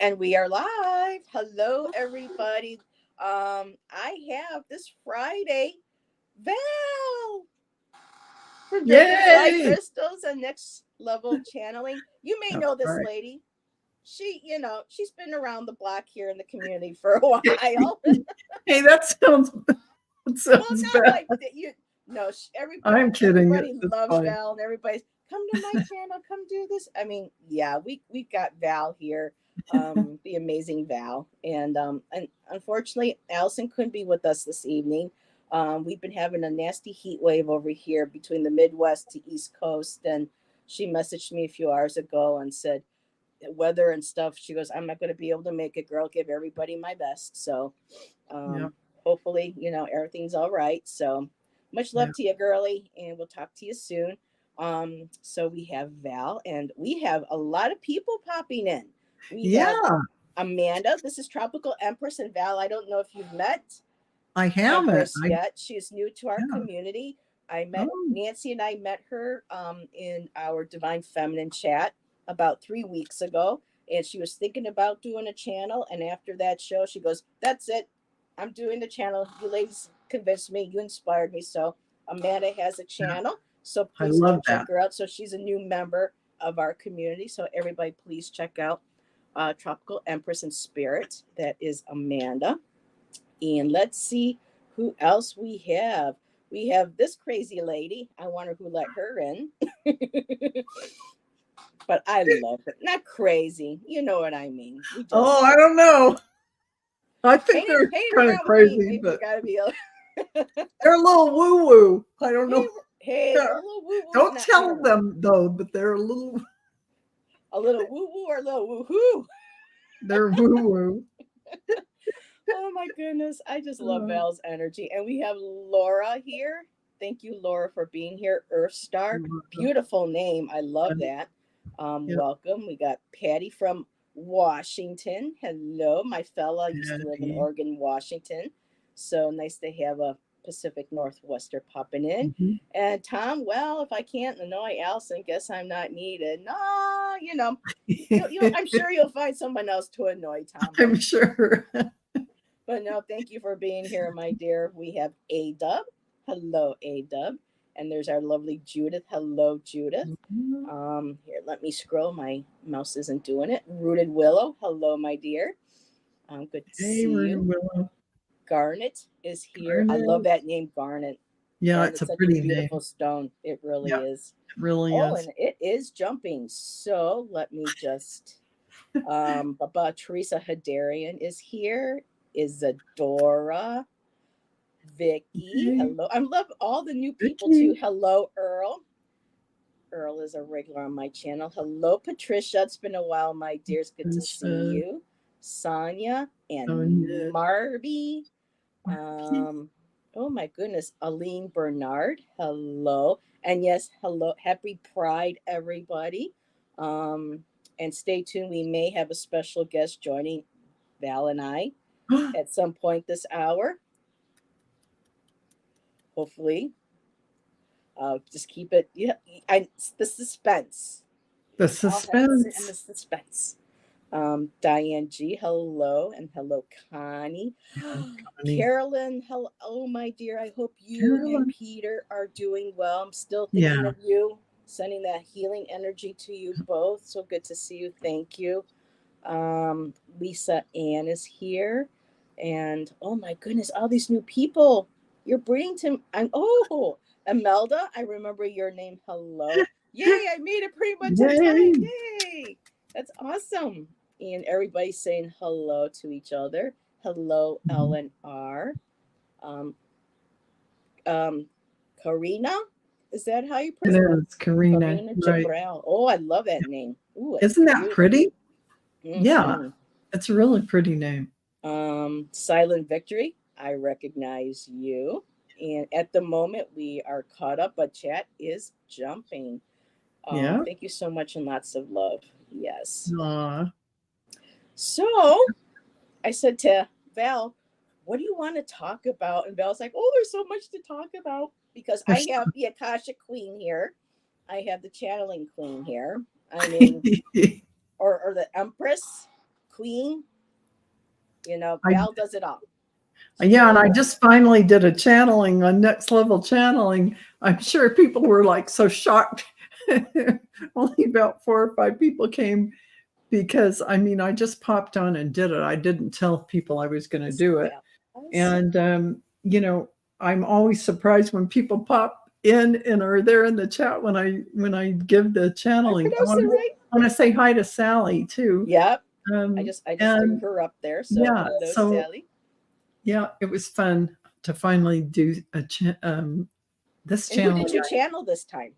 And we are live. Hello, everybody. I have this Friday Val from Dragonfly Yay! Crystals and Next Level Channeling. You may That's know this right. lady. She's been around the block here in the community for a while. Hey, that Well, sounds not bad. like that. Everybody, I'm kidding. everybody It's loves fine. Val, and everybody's come to my channel, come do this. I mean, yeah, we've got Val here, the amazing Val, and unfortunately, Allison couldn't be with us this evening. We've been having a nasty heat wave over here between the Midwest to East Coast, and she messaged me a few hours ago and said weather and stuff. She goes, I'm not going to be able to make it, girl. Give everybody my best. So, Yeah, hopefully, everything's all right. So, much yeah, love to you, girly, and we'll talk to you soon. So we have Val, and we have a lot of people popping in. We have yeah. Amanda. This is Tropical Empress, and Val. I don't know if you've met I haven't. Empress yet. She's new to our Yeah. community. I met Oh, Nancy and I met her in our Divine Feminine chat about 3 weeks ago, and she was thinking about doing a channel. And after that show, she goes, "That's it. I'm doing the channel. You ladies convinced me. You inspired me." So Amanda has a yeah. channel, so I please go love check that. her out. So she's a new member of our community. So everybody, please check out Tropical Empress in Spirit. That is Amanda. And let's see who else we have. We have this crazy lady. I wonder who let her in. But I love her. Not crazy. You know what I mean. We Oh, just I don't know. I think hanging, they're hanging kind of around with me. crazy, Maybe you but gotta be a they're a little woo woo. I don't hey, know. hey, Yeah. a little woo woo. Don't Not, I tell don't know. them though, but they're a little. A little woo woo or a little woo hoo. They're woo woo. Oh my goodness. I just love Val's energy. And we have Laura here. Thank you, Laura, for being here. Earth Star. Beautiful name. I love that. Yep. Welcome. We got Patty from Washington. Hello. My fella used to live in Patty. Oregon, Washington. So nice to have a Pacific Northwester popping in. Mhm. And Tom, well, if I can't annoy Allison, guess I'm not needed. No, I'm sure you'll find someone else to annoy, Tom. I'm sure. But no, thank you for being here, my dear. We have A Dub. Hello, A Dub. And there's our lovely Judith. Hello, Judith. Here, let me scroll. My mouse isn't doing it. Rooted Willow. Hello, my dear. Good to Hey, see Rudy you. Willow. Garnet is here. I love Garnet. that name, Garnet. Yeah, it's Garnet's a such a pretty beautiful name. stone. It really Yeah, is. it really Oh, is. and it is jumping. So let me just Baba Teresa Hadarian is here. Isadora, Vicky, Hey, hello. I love all the new people too. Vicky. Hello, Earl. Earl is a regular on my channel. Hello, Patricia. It's been a while, my dears. Good to see Patricia. you. Sonia and Sonia. Marby. Marky. Oh my goodness, Aline Bernard. Hello. And yes, hello. Happy Pride, everybody. And stay tuned. We may have a special guest joining Val and I at some point this hour. Hopefully. Just keep it. Yeah, the suspense. The I'll have to sit in the suspense. suspense. Diane G, hello, and hello, Connie. Yeah, Connie. Carolyn, hello, oh my dear. I hope you and Carolyn. Peter are doing well. I'm still thinking Yeah. of you, sending that healing energy to you both. So good to see you. Thank you. Lisa Ann is here, and oh my goodness, all these new people. You're bringing to. I'm oh, Imelda. I remember your name. Hello. Yay! I made it pretty much in time. Yay. Yay! That's awesome. And everybody's saying hello to each other. Hello, Mhm. Ellen R. Um, um, Karina. Is that how you It pronounce is Karina. Karina Right. Jabral? Oh, I love that name. Ooh, it's Isn't that beautiful. pretty? Yeah. Mm-hmm. It's a really pretty name. Silent Victory, I recognize you. And at the moment, we are caught up, but chat is jumping. Yeah. Thank you so much and lots of love. Yes. Aw. So I said to Val, what do you want to talk about? And Val's like, oh, there's so much to talk about because I There's have the Akasha Queen here. I have the channeling queen here. I mean, or the Empress queen. You know, I, Val does it all. yeah, and I just finally did a channeling on Next Level Channeling. I'm sure people were like so shocked. Only about 4 or 5 people came because I mean, I just popped on and did it. I didn't tell people I was going to do it. And, you know, I'm always surprised when people pop in and are there in the chat when I give the channeling. I want to say hi to Sally too. Yep. I just threw her up there. So yeah, hello, Sally. Yeah, it was fun to finally do this channel. Who did you channel this time?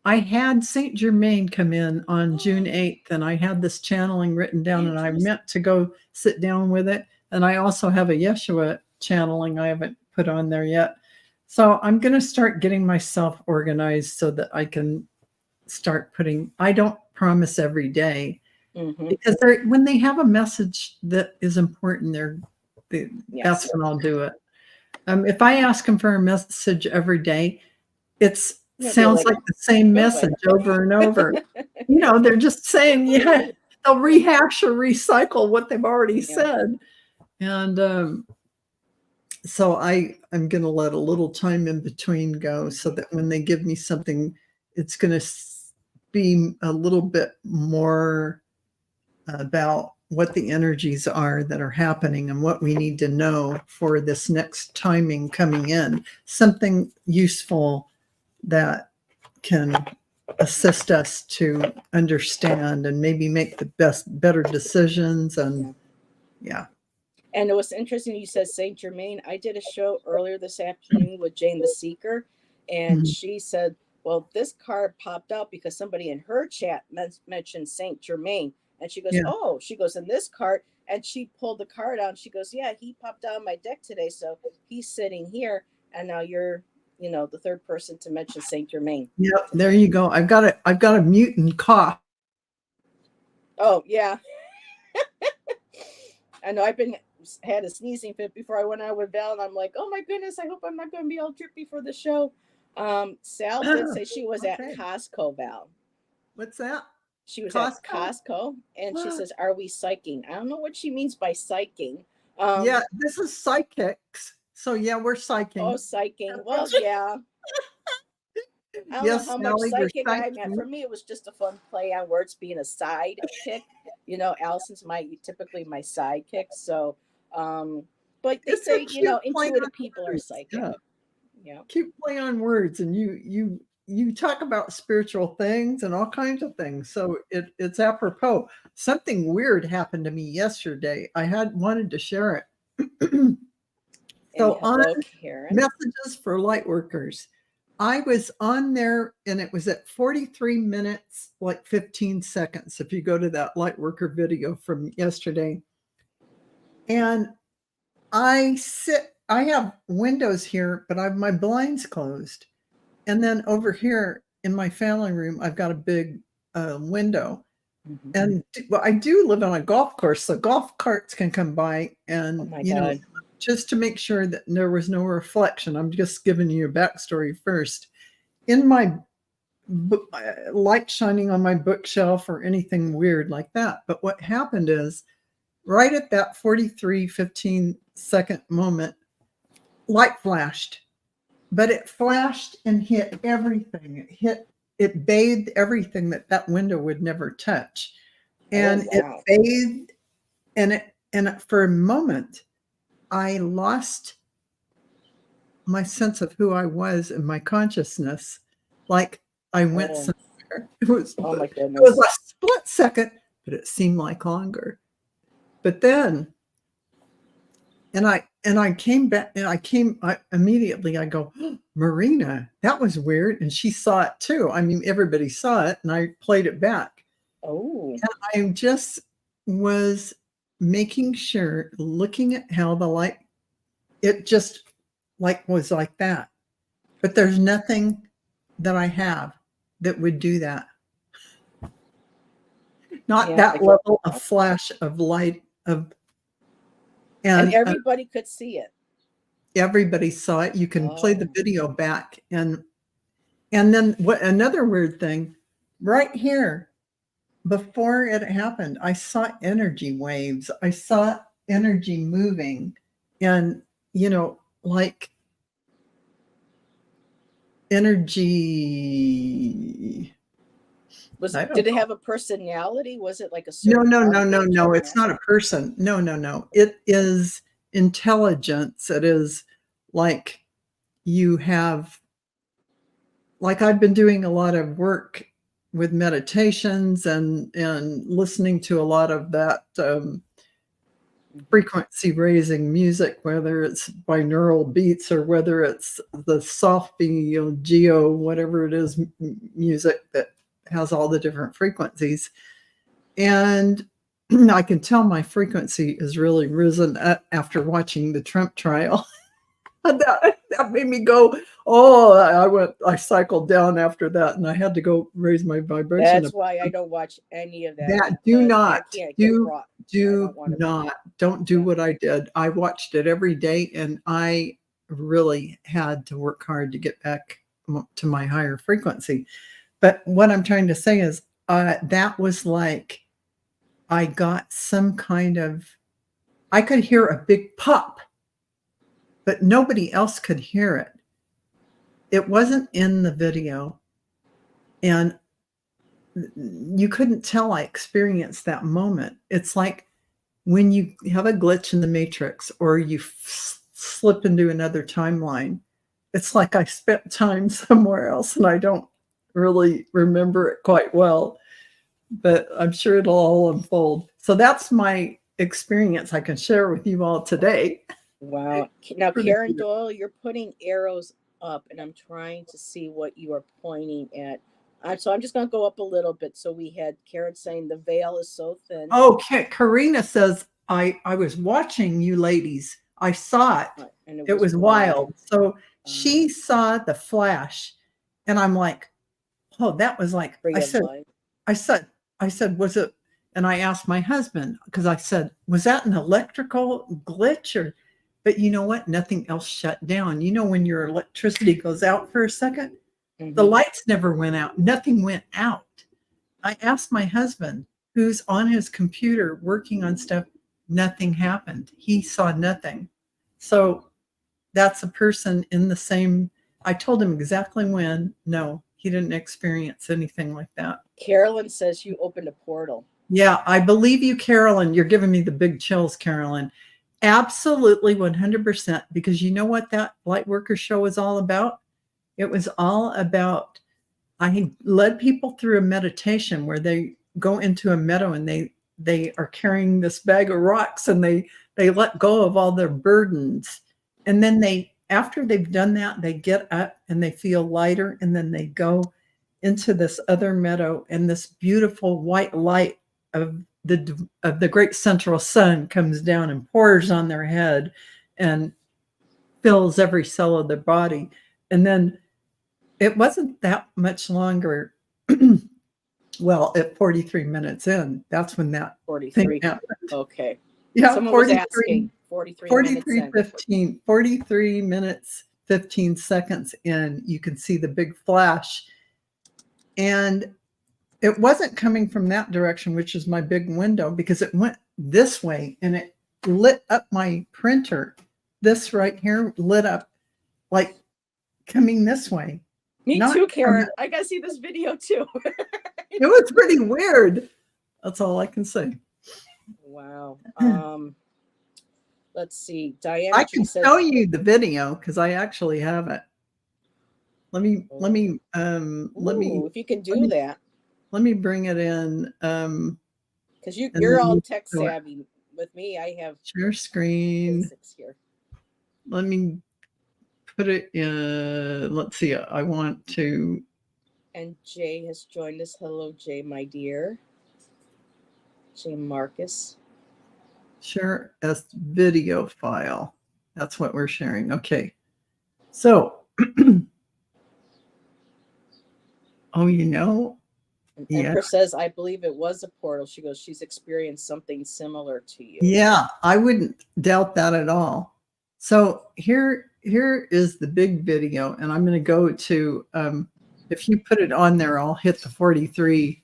I had Saint Germain come in on June 8th, and I had this channeling written down, and I meant to go sit down with it. And I also have a Yeshua channeling I haven't put on there yet. So I'm going to start getting myself organized so that I can start putting, I don't promise every day, because when they have a message that is important, that's when I'll do it. If I ask them for a message every day, it sounds like the same message over and over. You know, they're just saying, they'll rehash or recycle what they've already said. And so I'm going to let a little time in between go so that when they give me something, it's going to be a little bit more about what the energies are that are happening and what we need to know for this next timing coming in. Something useful that can assist us to understand and maybe make the better decisions. And And it was interesting you said Saint Germain. I did a show earlier this afternoon with Jane the Seeker, and she said, well, this card popped out because somebody in her chat mentioned Saint Germain. And she goes, she goes, in this card, and she pulled the card out. And she goes, yeah, he popped out on my deck today. So he's sitting here. And now you're, you know, the third person to mention Saint Germain. Yep, there you go. I've got a mutant cough. Oh, yeah. I know had a sneezing fit before I went out with Val, and I'm like, oh my goodness, I hope I'm not going to be all drippy for the show. Sal did say she was at Costco, Val. What's that? She was at Costco, and she says, are we psyching? I don't know what she means by psyching. This is psychics. So, we're psyching. Oh, psyching. Well, yeah. I don't know how much psychic I meant. For me, it was just a fun play on words, being a sidekick. You know, Allison's typically my sidekick. So, but they say, you know, intuitive people are psychic. Yeah. Cute play on words, and you talk about spiritual things and all kinds of things. So it's apropos. Something weird happened to me yesterday. I wanted to share it. So on messages for light workers, I was on there and it was at 43 minutes, like 15 seconds. If you go to that light worker video from yesterday, and I have windows here, but I have my blinds closed. And then over here in my family room, I've got a big window. And I do live on a golf course, so golf carts can come by, and know, just to make sure that there was no reflection. I'm just giving you a backstory first. In my light shining on my bookshelf or anything weird like that. But what happened is, right at that 15-second moment, light flashed. But it flashed and hit everything. It bathed everything that window would never touch. And it bathed, and for a moment, I lost my sense of who I was and my consciousness. Like I went somewhere. It was a split second, but it seemed like longer. But then, and I came back, and I immediately go, oh, Marina, that was weird. And she saw it too. I mean, everybody saw it, and I played it back. Oh. And I just was making sure, looking at how the light, it just was like that. But there's nothing that I have that would do that. Not that level of flash of light and everybody could see it. Everybody saw it. You can play the video back. And then another weird thing, right here, before it happened, I saw energy waves. I saw energy moving, and like energy. Did it have a personality? Was it like a No, certain no, no, no, archangel no. or It's not master? a person. No, no, no. It is intelligence. It is like you have, like I've been doing a lot of work with meditations and listening to a lot of that frequency raising music, whether it's binaural beats or whether it's the soft geo, whatever it is, music that has all the different frequencies. And I can tell my frequency has really risen after watching the Trump trial. that made me go, oh, I cycled down after that, and I had to go raise my vibration. That's why I don't watch any of that, That because I can't get brought. don't do what I did. I watched it every day, and I really had to work hard to get back to my higher frequency. But what I'm trying to say is that was like I got some kind of, I could hear a big pop, but nobody else could hear it. It wasn't in the video, and you couldn't tell I experienced that moment. It's like when you have a glitch in the matrix or you slip into another timeline. It's like I spent time somewhere else and I don't really remember it quite well, but I'm sure it'll all unfold. So that's my experience I can share with you all today. Wow. Now, Karen Doyle, you're putting arrows up, and I'm trying to see what you are pointing at. So I'm just going to go up a little bit. So we had Karen saying the veil is so thin. Okay. Karina says, I was watching you ladies. I saw it. And it was wild. So she saw the flash, and I'm like, oh, that was like, I said, was it? And I asked my husband, because I said, was that an electrical glitch? Or, but you know what? Nothing else shut down. You know, when your electricity goes out for a second, the lights never went out. Nothing went out. I asked my husband, who's on his computer working on stuff. Nothing happened. He saw nothing. So that's a person in the same. I told him exactly when. No, he didn't experience anything like that. Carolyn says you opened a portal. Yeah, I believe you, Carolyn. You're giving me the big chills, Carolyn. Absolutely 100%. Because you know what that light worker show was all about? It was all about, I led people through a meditation where they go into a meadow and they are carrying this bag of rocks, and they let go of all their burdens. And then after they've done that, they get up and they feel lighter, and then they go into this other meadow, and this beautiful white light of the great central sun comes down and pours on their head and fills every cell of their body. And then it wasn't that much longer. Well, at 43 minutes in, that's when that 43 happened. Okay. Yeah, someone was asking 43 minutes 15 seconds in, you can see the big flash. And it wasn't coming from that direction, which is my big window, because it went this way and it lit up my printer. This right here lit up like coming this way. Me too, Karen. I got to see this video too. It was pretty weird. That's all I can say. Wow. Let's see. Diana, I can show you the video because I actually have it. Let me if you can do that. Let me bring it in. Because you're all tech savvy. With me, I have share screen. Basics here. Let me put it in. Let's see. I want to. And Jay has joined us. Hello, Jay, my dear. Jay Marcus. Share as video file. That's what we're sharing. Okay. So, oh, you know. Empress says, I believe it was a portal. She goes, she's experienced something similar to you. Yeah, I wouldn't doubt that at all. So here is the big video, and I'm going to go to, if you put it on there, I'll hit the 43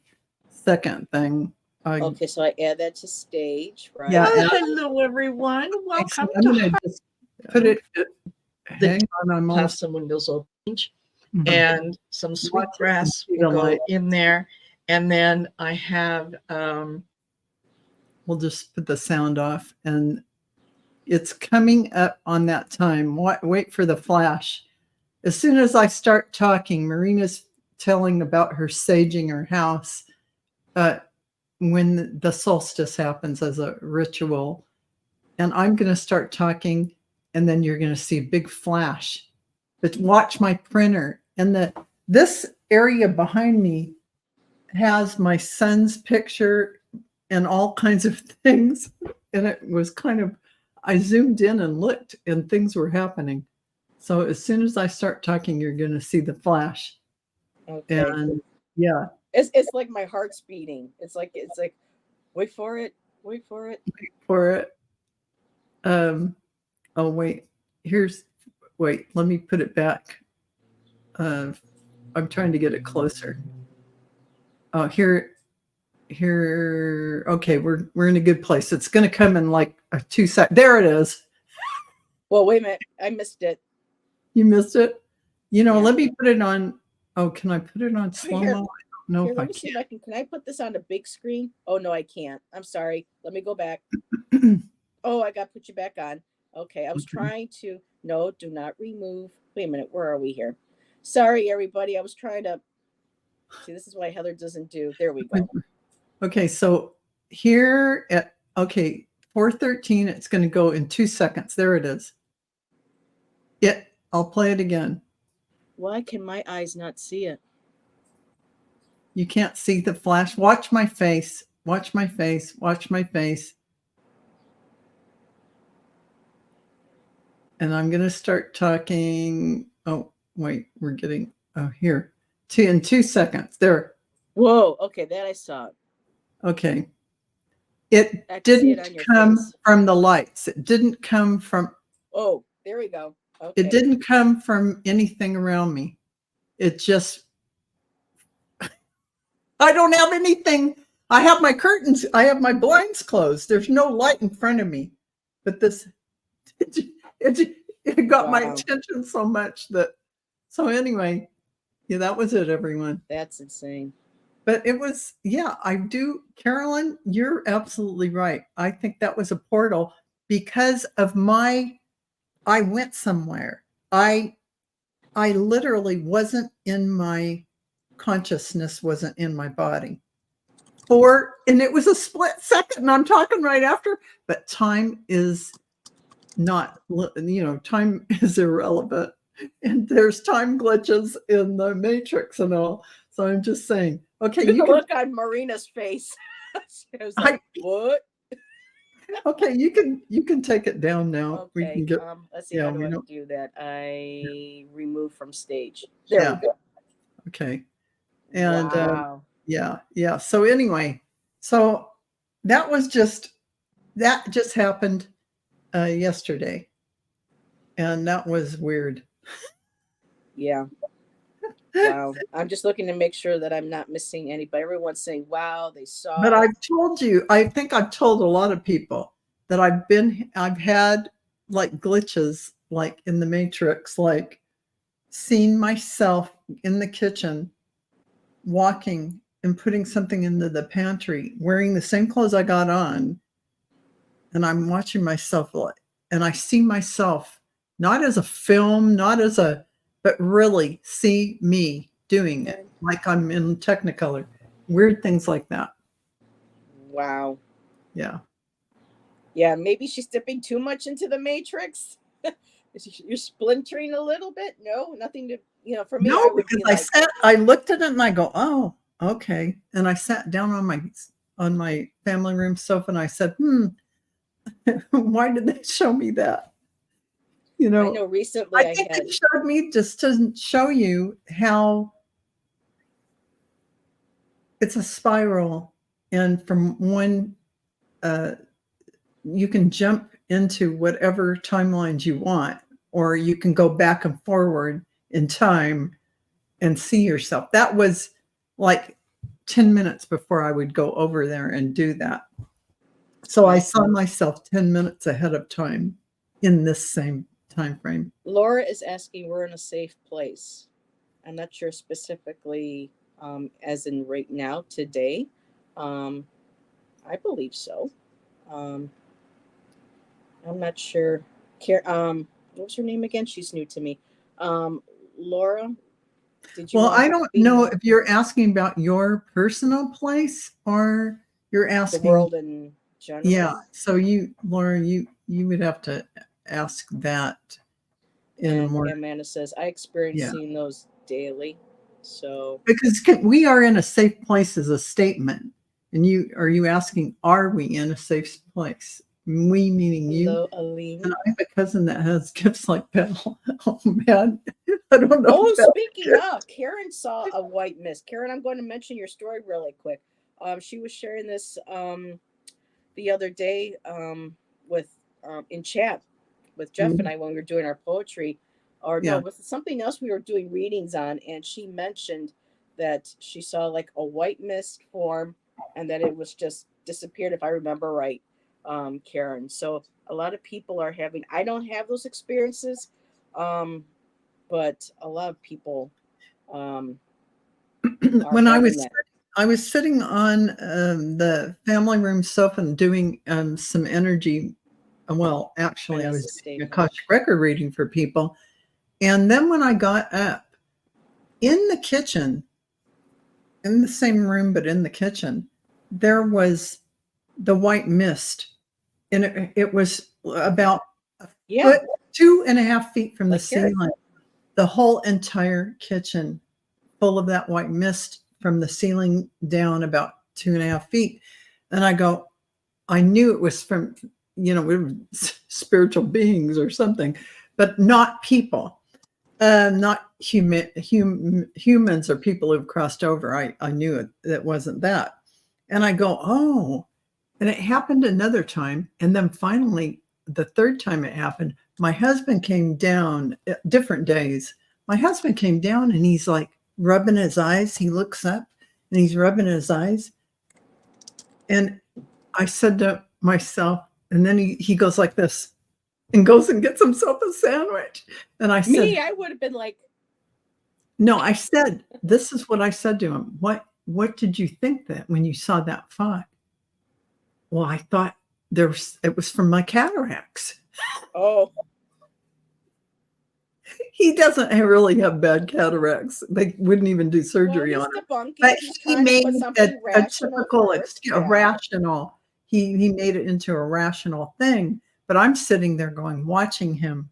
second thing. Okay, so I add that to stage, right? Yeah. Oh, hello, everyone. Welcome I'm to going to just put it. Hang on, I'm have almost. some windows open Mhm. and some sweetgrass will go in there. And then I have We'll just put the sound off, and it's coming up on that time. Wait for the flash. As soon as I start talking, Marina's telling about her saging her house when the solstice happens as a ritual. And I'm going to start talking, and then you're going to see a big flash. But watch my printer. And this area behind me has my son's picture and all kinds of things. And it was kind of, I zoomed in and looked, and things were happening. So as soon as I start talking, you're going to see the flash. Okay. And yeah. It's like my heart's beating. It's like wait for it. Wait for it. Oh wait. Wait, let me put it back. I'm trying to get it closer. Oh, here. Okay, we're in a good place. It's going to come in like 2 seconds. There it is. Well, wait a minute. I missed it. You missed it? Yeah. Let me put it on. Oh, can I put it on slow-mo? I don't know if I let me see if I can. Can I put this on a big screen? Oh, no, I can't. I'm sorry. Let me go back. Oh, I got to put you back on. Okay, I was trying to. No, do not remove. Wait a minute. Where are we here? Sorry, everybody. I was trying to. See, this is why Heather doesn't do. There we go. Okay, so here at 4:13, it's going to go in 2 seconds. There it is. I'll play it again. Why can my eyes not see it? You can't see the flash. Watch my face. Watch my face. Watch my face. And I'm going to start talking. Oh, wait, we're getting here. In 2 seconds. There. Whoa. Okay, that I saw. Okay. It didn't come from the lights. It didn't come from. Oh, there we go. Okay. It didn't come from anything around me. It just. I don't have anything. I have my curtains. I have my blinds closed. There's no light in front of me. But this. It got my attention so much that. So anyway, yeah, that was it, everyone. That's insane. But it was, yeah, I do. Carolyn, you're absolutely right. I think that was a portal because of I went somewhere. I literally wasn't in my consciousness, wasn't in my body. And it was a split second, and I'm talking right after, but time is not, time is irrelevant. And there's time glitches in the matrix and all. So I'm just saying, okay. You can look on Marina's face. She was like, what? Okay, you can take it down now. Okay, we can get. Let's see how do I do that. I remove from stage. There we go. Okay, and wow. Yeah. So anyway, so that just happened yesterday, and that was weird. Yeah. Wow. I'm just looking to make sure that I'm not missing anybody. Everyone's saying, wow, they saw. But I've told you, I think I've told a lot of people that I've had like glitches, like in the Matrix, like seeing myself in the kitchen, walking and putting something into the pantry, wearing the same clothes I got on. And I'm watching myself, and I see myself not as a film, but really see me doing it like I'm in Technicolor. Weird things like that. Wow. Yeah. Yeah, maybe she's dipping too much into the Matrix. You're splintering a little bit. No, nothing to, for me. No, because I looked at it and I go, oh, okay. And I sat down on my family room sofa and I said, why did they show me that? I know recently I think it showed me just to show you how it's a spiral, and from one, you can jump into whatever timelines you want, or you can go back and forward in time and see yourself. That was like 10 minutes before I would go over there and do that. So I saw myself 10 minutes ahead of time in this same time frame. Laura is asking, we're in a safe place. I'm not sure specifically, as in right now, today. I believe so. I'm not sure. What was her name again? She's new to me. Laura, did you? Well, I don't know if you're asking about your personal place or you're asking the world in general. Yeah. So Laura, you would have to ask that in a more. Amanda says, I experience seeing those daily. So because we are in a safe place is a statement. And are you asking, are we in a safe place? We meaning you. Hello, Aline. And I have a cousin that has gifts like Val. Oh man. I don't know. Oh, speaking of, Karen saw a white mist. Karen, I'm going to mention your story really quick. She was sharing this the other day with in chat with Jeff and I when we were doing our poetry, or no, with something else we were doing readings on, and she mentioned that she saw like a white mist form and that it was just disappeared, if I remember right, Karen. So a lot of people are having, I don't have those experiences, but a lot of people when I was sitting on the family room sofa and doing some energy. Well, actually, I was doing a Akashic record reading for people. And then when I got up in the kitchen, in the same room, but in the kitchen, there was the white mist. And it was about a foot, 2.5 feet from the ceiling. The whole entire kitchen full of that white mist from the ceiling down about 2.5 feet. And I knew it was from, spiritual beings or something, but not people, not humans or people who've crossed over. I knew it wasn't that. And I go, oh, and it happened another time. And then finally, the third time it happened, my husband came down, different days. My husband came down and he's like rubbing his eyes. He looks up and he's rubbing his eyes. And I said to myself, and then he goes like this and goes and gets himself a sandwich. And I said, I would have been like, no, I said, this is what I said to him. What did you think that when you saw that fog? Well, I thought it was from my cataracts. Oh. He doesn't really have bad cataracts. They wouldn't even do surgery on him. But he made a typical rational. He made it into a rational thing. But I'm sitting there watching him.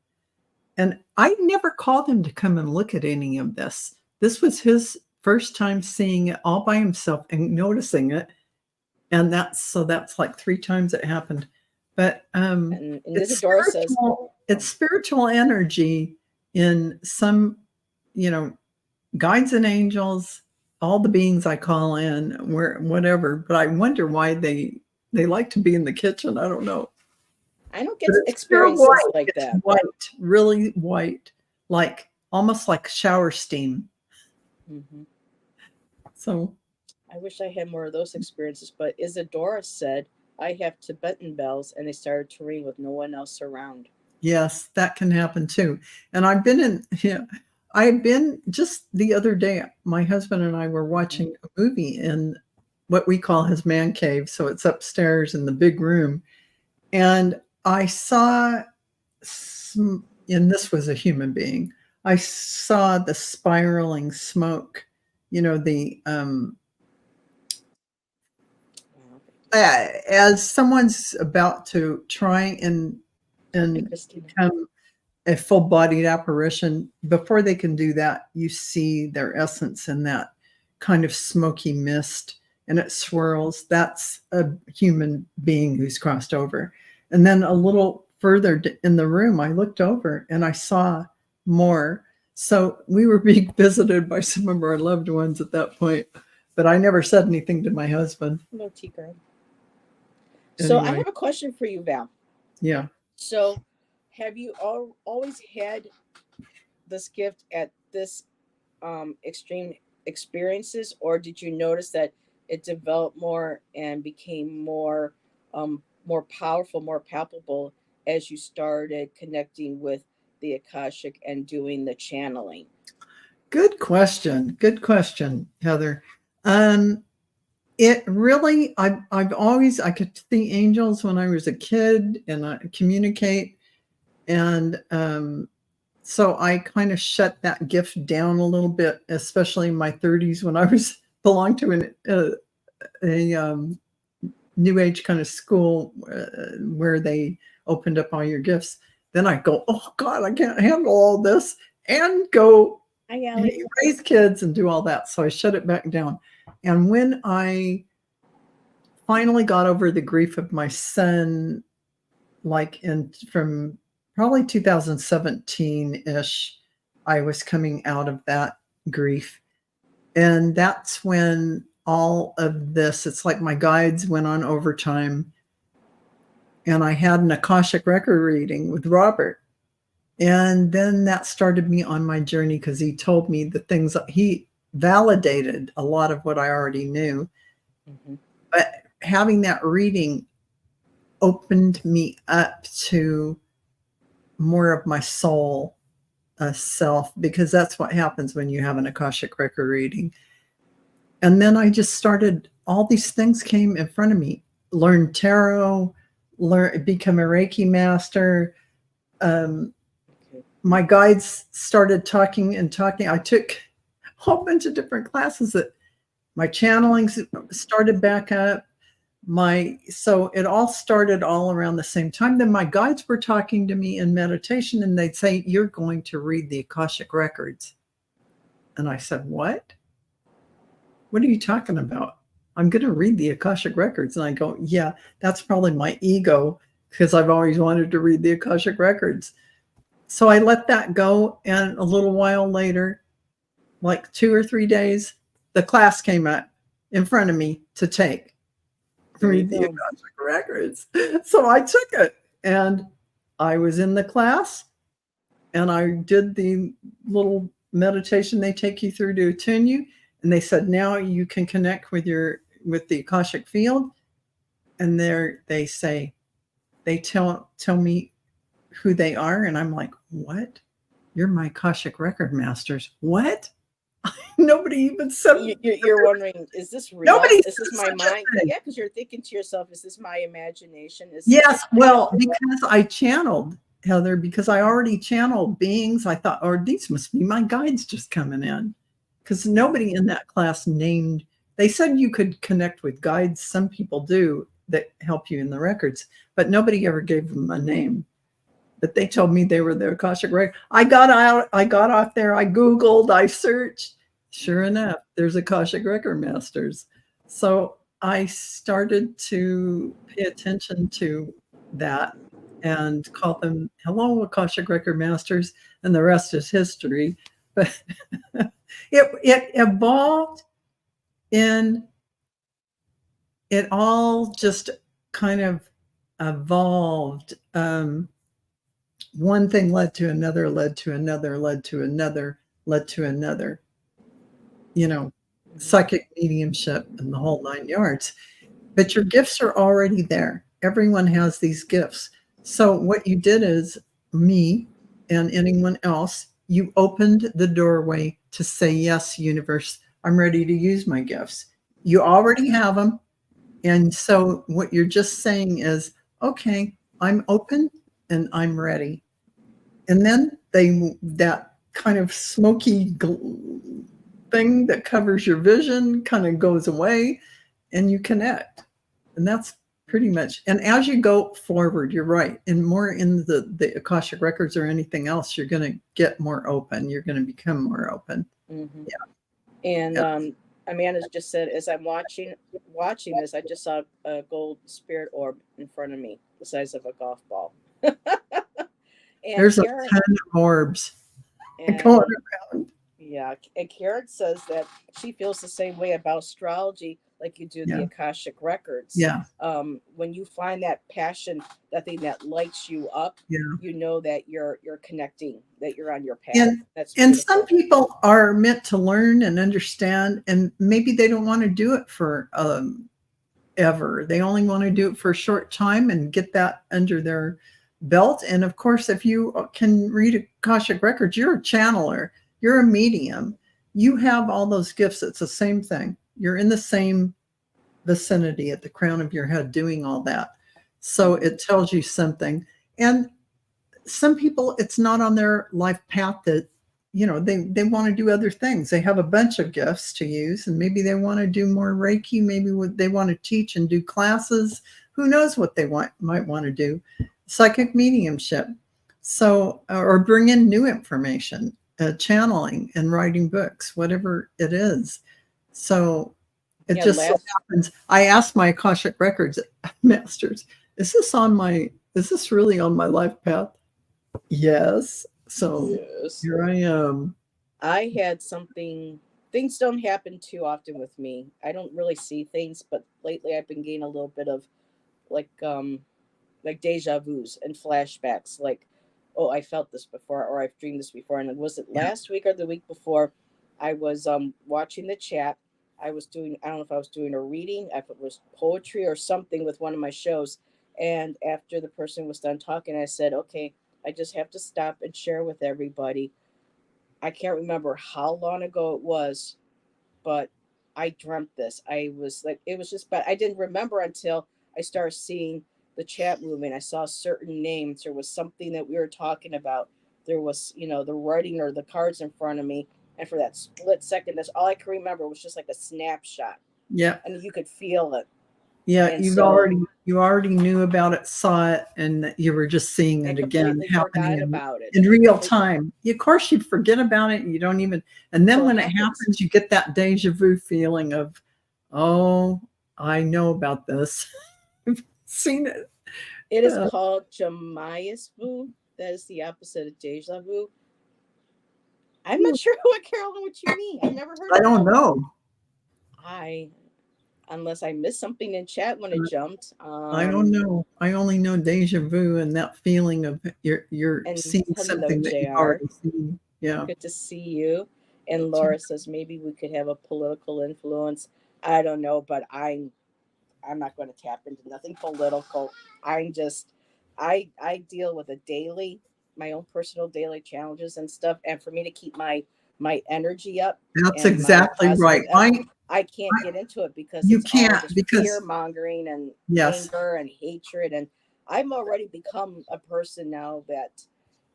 And I never called him to come and look at any of this. This was his first time seeing it all by himself and noticing it. And that's like 3 times it happened. But it's spiritual energy in some, guides and angels, all the beings I call in, whatever. But I wonder why they like to be in the kitchen. I don't know. I don't get experiences like that. White, really white, like almost like shower steam. Mm-hmm. So I wish I had more of those experiences. But Isadora said, I have Tibetan bells and they started to ring with no one else around. Yes, that can happen too. And I've been just the other day, my husband and I were watching a movie in what we call his man cave. So it's upstairs in the big room. And I saw, and this was a human being, I saw the spiraling smoke, as someone's about to try and become a full-bodied apparition, before they can do that, you see their essence in that kind of smoky mist, and it swirls. That's a human being who's crossed over. And then a little further in the room, I looked over and I saw more. So we were being visited by some of our loved ones at that point, but I never said anything to my husband. No, Tigran. So I have a question for you, Val. Yeah. So have you always had this gift at this extreme experiences, or did you notice that it developed more and became more powerful, more palpable as you started connecting with the Akashic and doing the channeling? Good question. Good question, Heather. It really, I've always, I could see angels when I was a kid and I communicate. And so I kind of shut that gift down a little bit, especially in my 30s when I was belonged to a new age kind of school where they opened up all your gifts. Then I go, oh God, I can't handle all this, and go raise kids and do all that. So I shut it back down. And when I finally got over the grief of my son, like from probably 2017-ish, I was coming out of that grief. And that's when all of this, it's like my guides went on overtime. And I had an Akashic record reading with Robert. And then that started me on my journey because he told me the things that he validated a lot of what I already knew. Mm-hmm. But having that reading opened me up to more of my soul self, because that's what happens when you have an Akashic record reading. And then I just started, all these things came in front of me. Learn tarot, become a Reiki master. My guides started talking. I took a whole bunch of different classes that my channelings started back up. So it all started all around the same time. Then my guides were talking to me in meditation, and they'd say, you're going to read the Akashic records. And I said, what? What are you talking about? I'm going to read the Akashic records. And I go, yeah, that's probably my ego, because I've always wanted to read the Akashic records. So I let that go. And a little while later, like 2 or 3 days, the class came up in front of me to take. Read the Akashic records. So I took it, and I was in the class, and I did the little meditation they take you through to attune you. And they said, now you can connect with the Akashic field. And they tell me who they are. And I'm like, what? You're my Akashic record masters. What? Nobody even said. You're wondering, is this real? Nobody. Is this my mind? Yeah, because you're thinking to yourself, is this my imagination? Yes, well, because I channeled, Heather, because I already channeled beings. I thought, oh, these must be my guides just coming in. Because nobody in that class named. They said you could connect with guides. Some people do that help you in the records, but nobody ever gave them a name. But they told me they were the Akashic record. I got off there. I Googled, I searched. Sure enough, there's Akashic record masters. So I started to pay attention to that and call them, hello, Akashic record masters, and the rest is history. But it evolved it all just kind of evolved. One thing led to another, led to another, led to another, led to another, psychic mediumship and the whole 9 yards. But your gifts are already there. Everyone has these gifts. So what you did is, me and anyone else, you opened the doorway to say, yes, universe, I'm ready to use my gifts. You already have them. And so what you're just saying is, okay, I'm open and I'm ready. And then that kind of smoky thing that covers your vision kind of goes away, and you connect. And that's pretty much. And as you go forward, you're right. And more in the Akashic records or anything else, you're going to get more open. You're going to become more open. Mm-hmm. Yeah. And Amanda just said, as I'm watching this, I just saw a gold spirit orb in front of me, the size of a golf ball. And there's Karen, a ton of orbs going around. Yeah. And Karen says that she feels the same way about astrology. like you do the Yeah. Akashic records. Yeah. When you find that passion, that thing that lights you up, Yeah. you know that you're connecting, that you're on your path. And That's and beautiful. some people are meant to learn and understand, and maybe they don't want to do it for ever. They only want to do it for a short time and get that under their belt. And of course, if you can read Akashic records, you're a channeler, you're a medium, you have all those gifts. It's the same thing. You're in the same vicinity at the crown of your head doing all that. So it tells you something. And some people, it's not on their life path that, they want to do other things. They have a bunch of gifts to use, and maybe they want to do more Reiki. Maybe they want to teach and do classes. Who knows what they might want to do? Psychic mediumship. So, or bring in new information, channeling and writing books, whatever it is. So it just so happens. I asked my Akashic records masters, is this really on my life path? Yes. So here I am. I had something. Things don't happen too often with me. I don't really see things, but lately I've been getting a little bit of like deja vu's and flashbacks. Like, oh, I felt this before, or I've dreamed this before. And was it last week or the week before? I was watching the chat. I don't know if I was doing a reading, if it was poetry or something with one of my shows. And after the person was done talking, I said, okay, I just have to stop and share with everybody. I can't remember how long ago it was, but I dreamt this. I was like, it was just, but I didn't remember until I started seeing the chat moving. I saw certain names. There was something that we were talking about. There was, the writing or the cards in front of me. And for that split second, that's all I can remember was just like a snapshot. Yeah. And you could feel it. Yeah, And you already knew about it, saw it, and you were just seeing it again happening in real time. Of course, you'd forget about it. You don't even, and then when it happens, you get that deja vu feeling of, oh, I know about this. I've seen it. It is called Jamias vu. That is the opposite of deja vu. I'm not sure Carolyn, what you mean. I've never heard of it. I don't know. Unless I missed something in chat when it jumped. I don't know. I only know deja vu and that feeling of you're seeing something that you've already seen. Yeah. Good to see you. And Laura says maybe we could have a political influence. I don't know, but I'm not going to tap into nothing political. I deal with my own personal daily challenges and stuff. And for me to keep my energy up. That's exactly right. I can't get into it because you can't, because fear mongering and anger and hatred. And I'm already become a person now that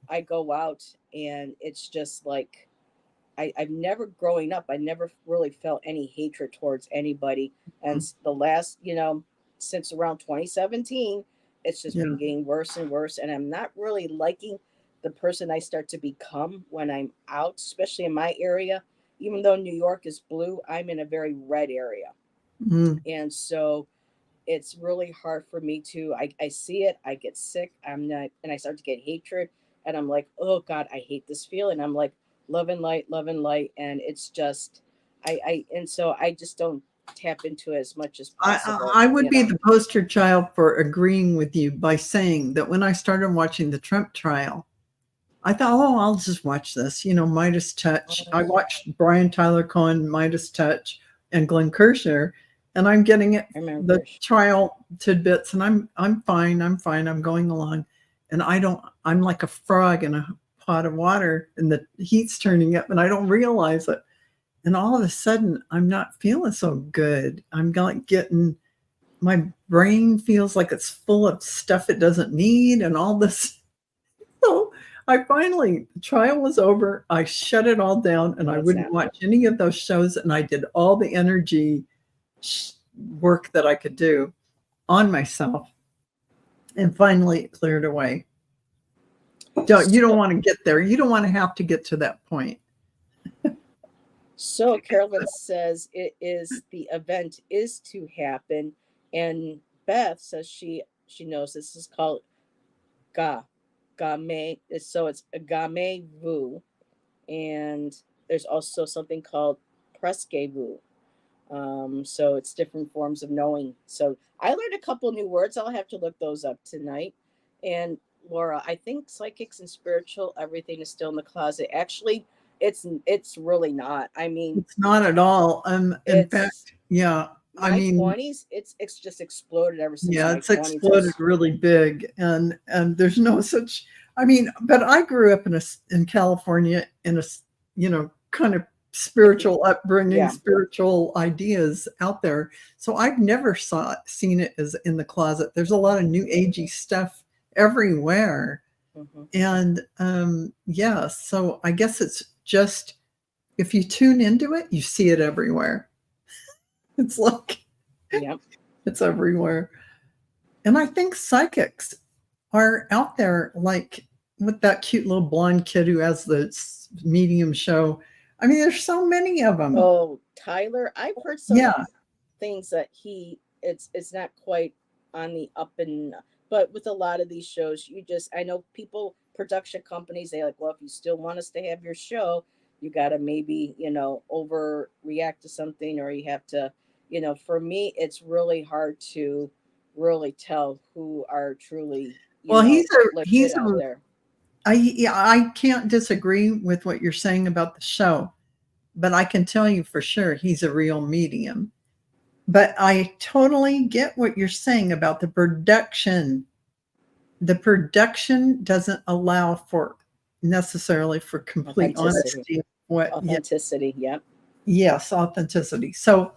I go out and it's just like, I've never growing up, I never really felt any hatred towards anybody. And the last, since around 2017, it's just been getting worse and worse. And I'm not really liking the person I start to become when I'm out, especially in my area. Even though New York is blue, I'm in a very red area. And so it's really hard for me to, I see it, I get sick, and I start to get hatred. And I'm like, oh God, I hate this feeling. I'm like, love and light. And it's just, and so I just don't tap into it as much as possible. I would be the poster child for agreeing with you by saying that when I started watching the Trump trial, I thought, oh, I'll just watch this, Midas Touch. I watched Brian Tyler Cohen, Midas Touch, and Glenn Kirshner, and I'm getting it, the trial tidbits, and I'm fine. I'm going along, and I'm like a frog in a pot of water, and the heat's turning up, and I don't realize it. And all of a sudden, I'm not feeling so good. I'm getting, my brain feels like it's full of stuff it doesn't need, and all this. So the trial was over. I shut it all down, and I wouldn't watch any of those shows. And I did all the energy work that I could do on myself. And finally, it cleared away. You don't want to get there. You don't want to have to get to that point. So Carolyn says the event is to happen. And Beth says she knows this is called Game. So it's a Game Vu. And there's also something called Presque Vu. So it's different forms of knowing. So I learned a couple new words. I'll have to look those up tonight. And Laura, I think psychics and spiritual everything is still in the closet. Actually, it's really not. I mean, It's not at all. In it's fact, yeah. I my mean, 20s. It's just exploded ever since yeah, my it's 20s. exploded really big, and there's no such. I mean, but I grew up in California in a kind of spiritual upbringing, Yeah. spiritual ideas out there. So I've never seen it as in the closet. There's a lot of new agey stuff everywhere, Hmm. and yeah. So I guess it's just if you tune into it, you see it everywhere. It's like Yep. it's everywhere. And I think psychics are out there, like with that cute little blonde kid who has the medium show. I mean, there's so many of them. Oh, Tyler, I've heard some Yeah. things that it's not quite on the up and, but with a lot of these shows, I know people, production companies, they like, well, if you still want us to have your show, you got to maybe, overreact to something, or you have to, for me, it's really hard to really tell who are truly, Well, legit out there. I can't disagree with what you're saying about the show, but I can tell you for sure he's a real medium. But I totally get what you're saying about the production. The production doesn't allow for necessarily for complete Authenticity. honesty. What? Yeah, Authenticity. Yep. yes, authenticity. So,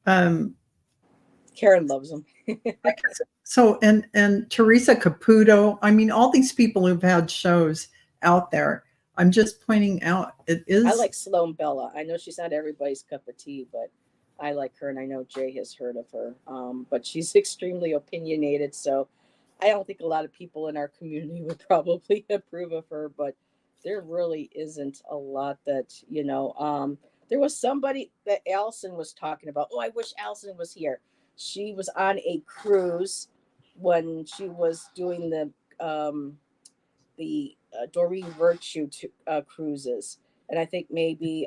Karen loves them. I guess so, and Teresa Caputo. I mean, all these people who've had shows out there. I'm just pointing out it is. I like Sloan Bella. I know she's not everybody's cup of tea, but I like her, and I know Jay has heard of her. But she's extremely opinionated, so I don't think a lot of people in our community would probably approve of her. But there really isn't a lot that there was somebody that Allison was talking about. Oh, I wish Allison was here. She was on a cruise when she was doing the Doreen Virtue cruises, and I think maybe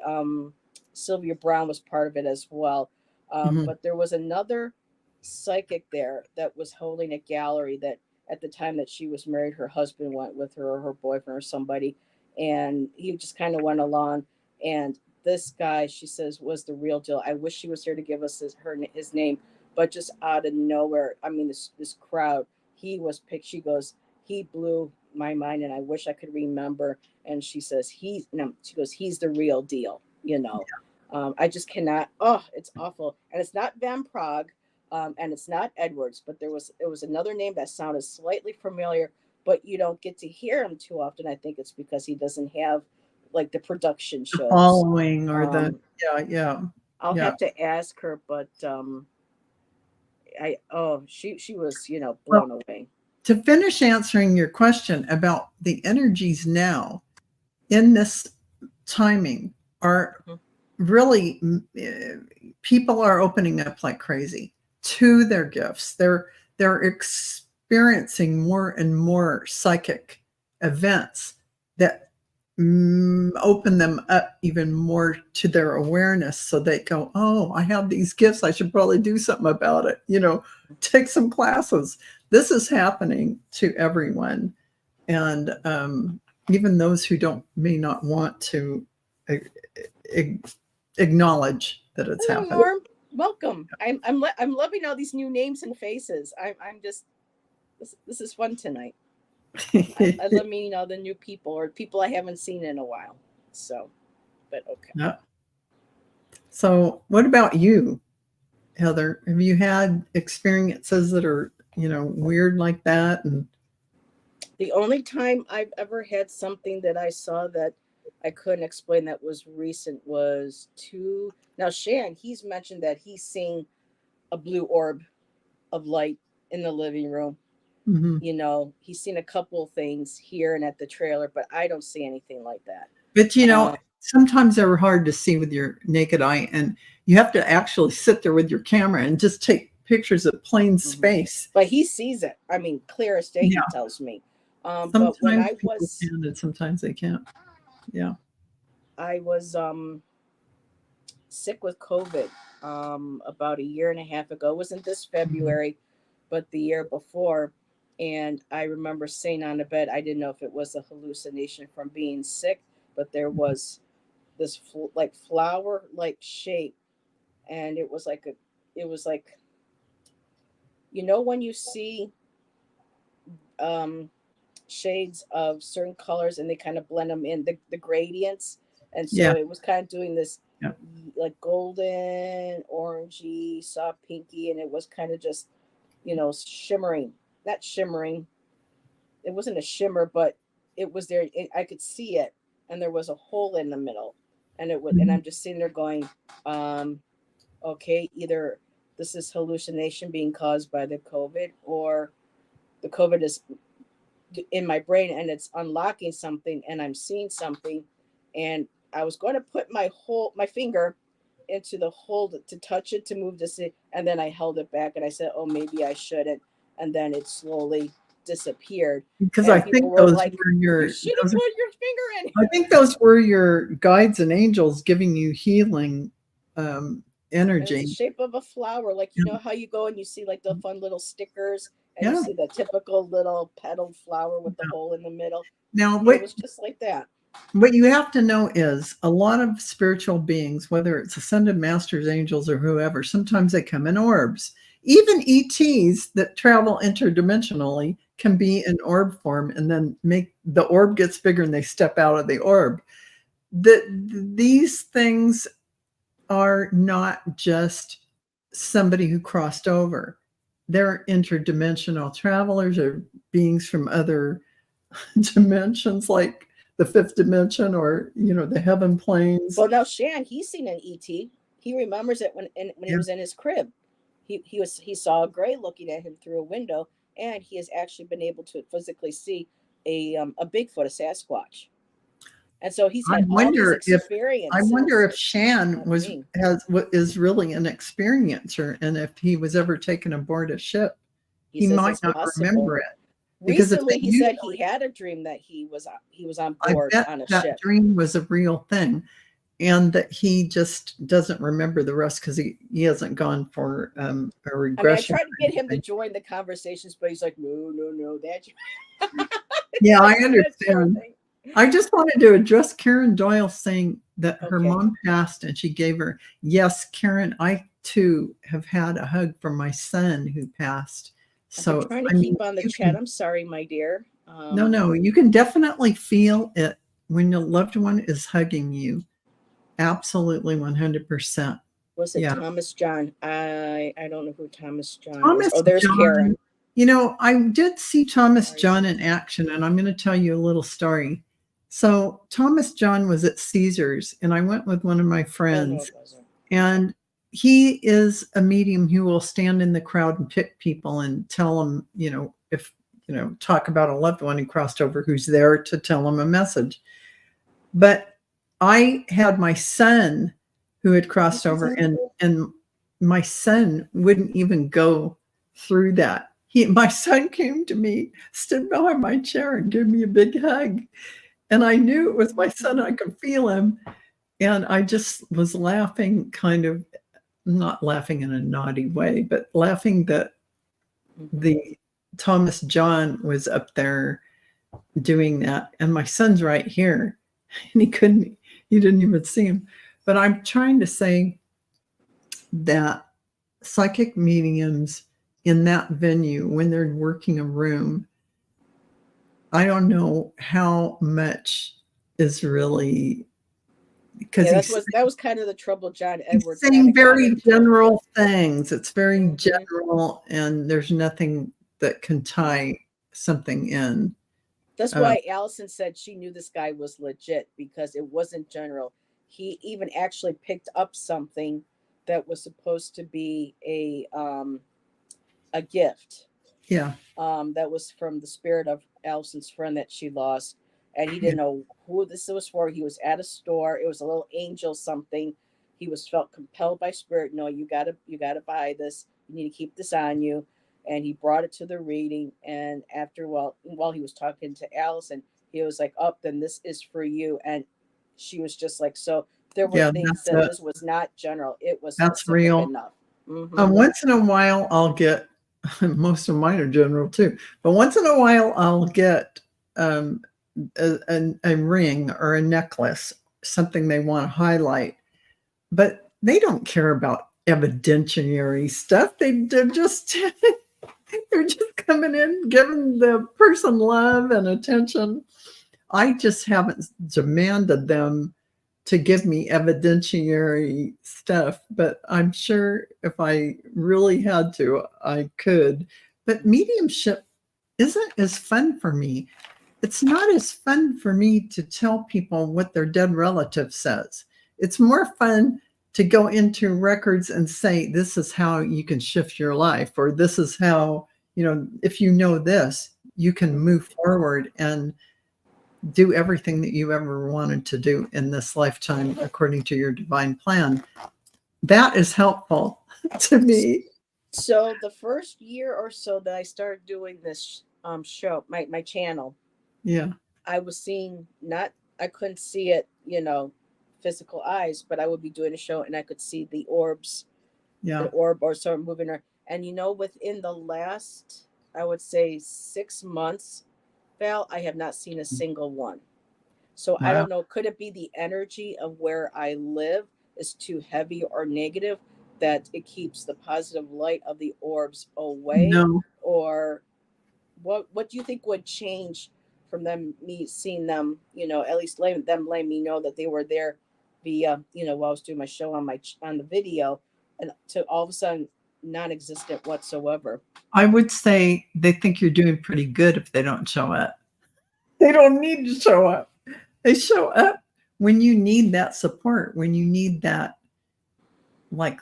Sylvia Brown was part of it as well. But there was another psychic there that was holding a gallery that at the time that she was married, her husband went with her, or her boyfriend or somebody, and he just kind of went along. And this guy, she says, was the real deal. I wish she was here to give us his name, but just out of nowhere, I mean, this crowd, he was picked. She goes, he blew my mind, and I wish I could remember. And she says, she goes, he's the real deal. I just cannot. Oh, it's awful. And it's not Van Prague, and it's not Edwards, but it was another name that sounded slightly familiar, but you don't get to hear him too often. I think it's because he doesn't have like the production shows, following or yeah. I'll have to ask her, but she was blown away. To finish answering your question about the energies now in this timing are really people are opening up like crazy to their gifts. They're experiencing more and more psychic events that open them up even more to their awareness, so they go, oh, I have these gifts, I should probably do something about it, take some classes. This is happening to everyone, and even those who may not want to acknowledge that it's happening. Norm, welcome. I'm loving all these new names and faces. I'm just this is fun tonight. I love meeting all the new people, or people I haven't seen in a while. So, but okay. Yeah. So, what about you, Heather? Have you had experiences that are, weird like that? And the only time I've ever had something that I saw that I couldn't explain that was recent was now Shan, he's mentioned that he's seen a blue orb of light in the living room. He's seen a couple of things here and at the trailer, but I don't see anything like that. But sometimes they're hard to see with your naked eye, and you have to actually sit there with your camera and just take pictures of plain space. But he sees it. I mean, clear as day, he tells me. Sometimes but when can, and sometimes they can't. Yeah. I was sick with COVID about a year and a half ago. It wasn't this February, but the year before. And I remember saying on the bed, I didn't know if it was a hallucination from being sick, but there was this like flower like shape, and it was like when you see um shades of certain colors and they kind of blend them in the gradients, and so Yeah. it was kind of doing this Yeah. like golden orangey soft pinky, and it was kind of just shimmering, not shimmering, it wasn't a shimmer, but it was there. I could see it, and there was a hole in the middle, and it would. And I'm just sitting there going, okay, either this is hallucination being caused by the COVID, or the COVID is in my brain and it's unlocking something, and I'm seeing something, and I was going to put my finger into the hole to touch it to move to see, and then I held it back and I said, oh, maybe I shouldn't, and then it slowly disappeared. Because And I people think were those like, were you should have put your finger in. I think those were your guides and angels giving you healing energy. It's the shape of a flower, like how you go and you see like the fun little stickers, and you see the typical little petaled flower with the hole in the middle. Now, it was just like that. What you have to know is a lot of spiritual beings, whether it's ascended masters, angels, or whoever, sometimes they come in orbs. Even ETs that travel interdimensionally can be in orb form, and then make the orb gets bigger and they step out of the orb. These things are not just somebody who crossed over. They're interdimensional travelers or beings from other dimensions, like the fifth dimension, or the heaven planes. Well, now Shan, he's seen an ET. He remembers it when he was in his crib. He saw a gray looking at him through a window, and he has actually been able to physically see a Bigfoot, a Sasquatch. And so he's had all these experiences. I wonder if Shan is really an experiencer, and if he was ever taken aboard a ship, he might not remember it. Recently, he said he had a dream that he was on board on a ship. That dream was a real thing, and that he just doesn't remember the rest because he hasn't gone for a regression. I tried to get him to join the conversations, but he's like, no, that. Yeah, I understand. I just wanted to address Karen Doyle saying that her mom passed, and she gave her, yes, Karen, I too have had a hug from my son who passed. So I'm trying to keep on the chat. I'm sorry, my dear. No, you can definitely feel it when your loved one is hugging you. Absolutely, 100%. Was it Thomas John? I don't know who Thomas John is. Oh, there's Karen. I did see Thomas John in action, and I'm going to tell you a little story. So Thomas John was at Caesars, and I went with one of my friends, and he is a medium who will stand in the crowd and pick people and tell them, if, talk about a loved one who crossed over who's there to tell them a message. But I had my son who had crossed over, and my son wouldn't even go through that. My son came to me, stood behind my chair, and gave me a big hug. And I knew it was my son. I could feel him. And I just was laughing, kind of, not laughing in a naughty way, but laughing that the Thomas John was up there doing that. And my son's right here. And he didn't even see him. But I'm trying to say that psychic mediums in that venue, when they're working a room, I don't know how much is really, because that was kind of the trouble. John Edwards saying very general things. It's very general, and there's nothing that can tie something in. That's why Allyson said she knew this guy was legit, because it wasn't general. He even actually picked up something that was supposed to be a gift. Yeah. That was from the spirit of Allyson's friend that she lost, and he didn't know who this was for. He was at a store. It was a little angel something. He felt compelled by spirit. No, you gotta buy this. You need to keep this on you. And he brought it to the reading. And after while he was talking to Allyson, he was like, "Oh, then this is for you." And she was just like, "So There were Yeah, things that's that it. this was not general. It was That's specific real. enough. Hmm. Once in a while, I'll get, most of mine are general too, but once in a while, I'll get um, a ring or a necklace, something they want to highlight, but they don't care about evidentiary stuff. They're just they're just coming in, giving the person love and attention. I just haven't demanded them to give me evidentiary stuff, but I'm sure if I really had to, I could. But mediumship isn't as fun for me. It's not as fun for me to tell people what their dead relative says. It's more fun to go into records and say, this is how you can shift your life, or this is how, if you know this, you can move forward and do everything that you ever wanted to do in this lifetime according to your divine plan. That is helpful to me. So the first year or so that I started doing this show, my channel, Yeah. I was seeing not, I couldn't see it, physical eyes, but I would be doing a show and I could see the orbs, Yeah. an orb or so moving around. And within the last, I would say 6 months, Val, I have not seen a single one. So I Wow. don't know. Could it be the energy of where I live is too heavy or negative that it keeps the positive light of the orbs away? No, Or what do you think would change from me seeing them, at least letting me know that they were there via, while I was doing my show on the video, and to all of a sudden non-existent whatsoever. I would say they think you're doing pretty good if they don't show up. They don't need to show up. They show up when you need that support, when you need that like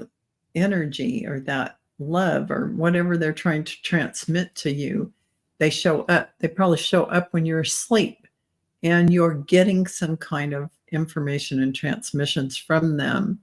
energy or that love or whatever they're trying to transmit to you. They show up. They probably show up when you're asleep and you're getting some kind of information and transmissions from them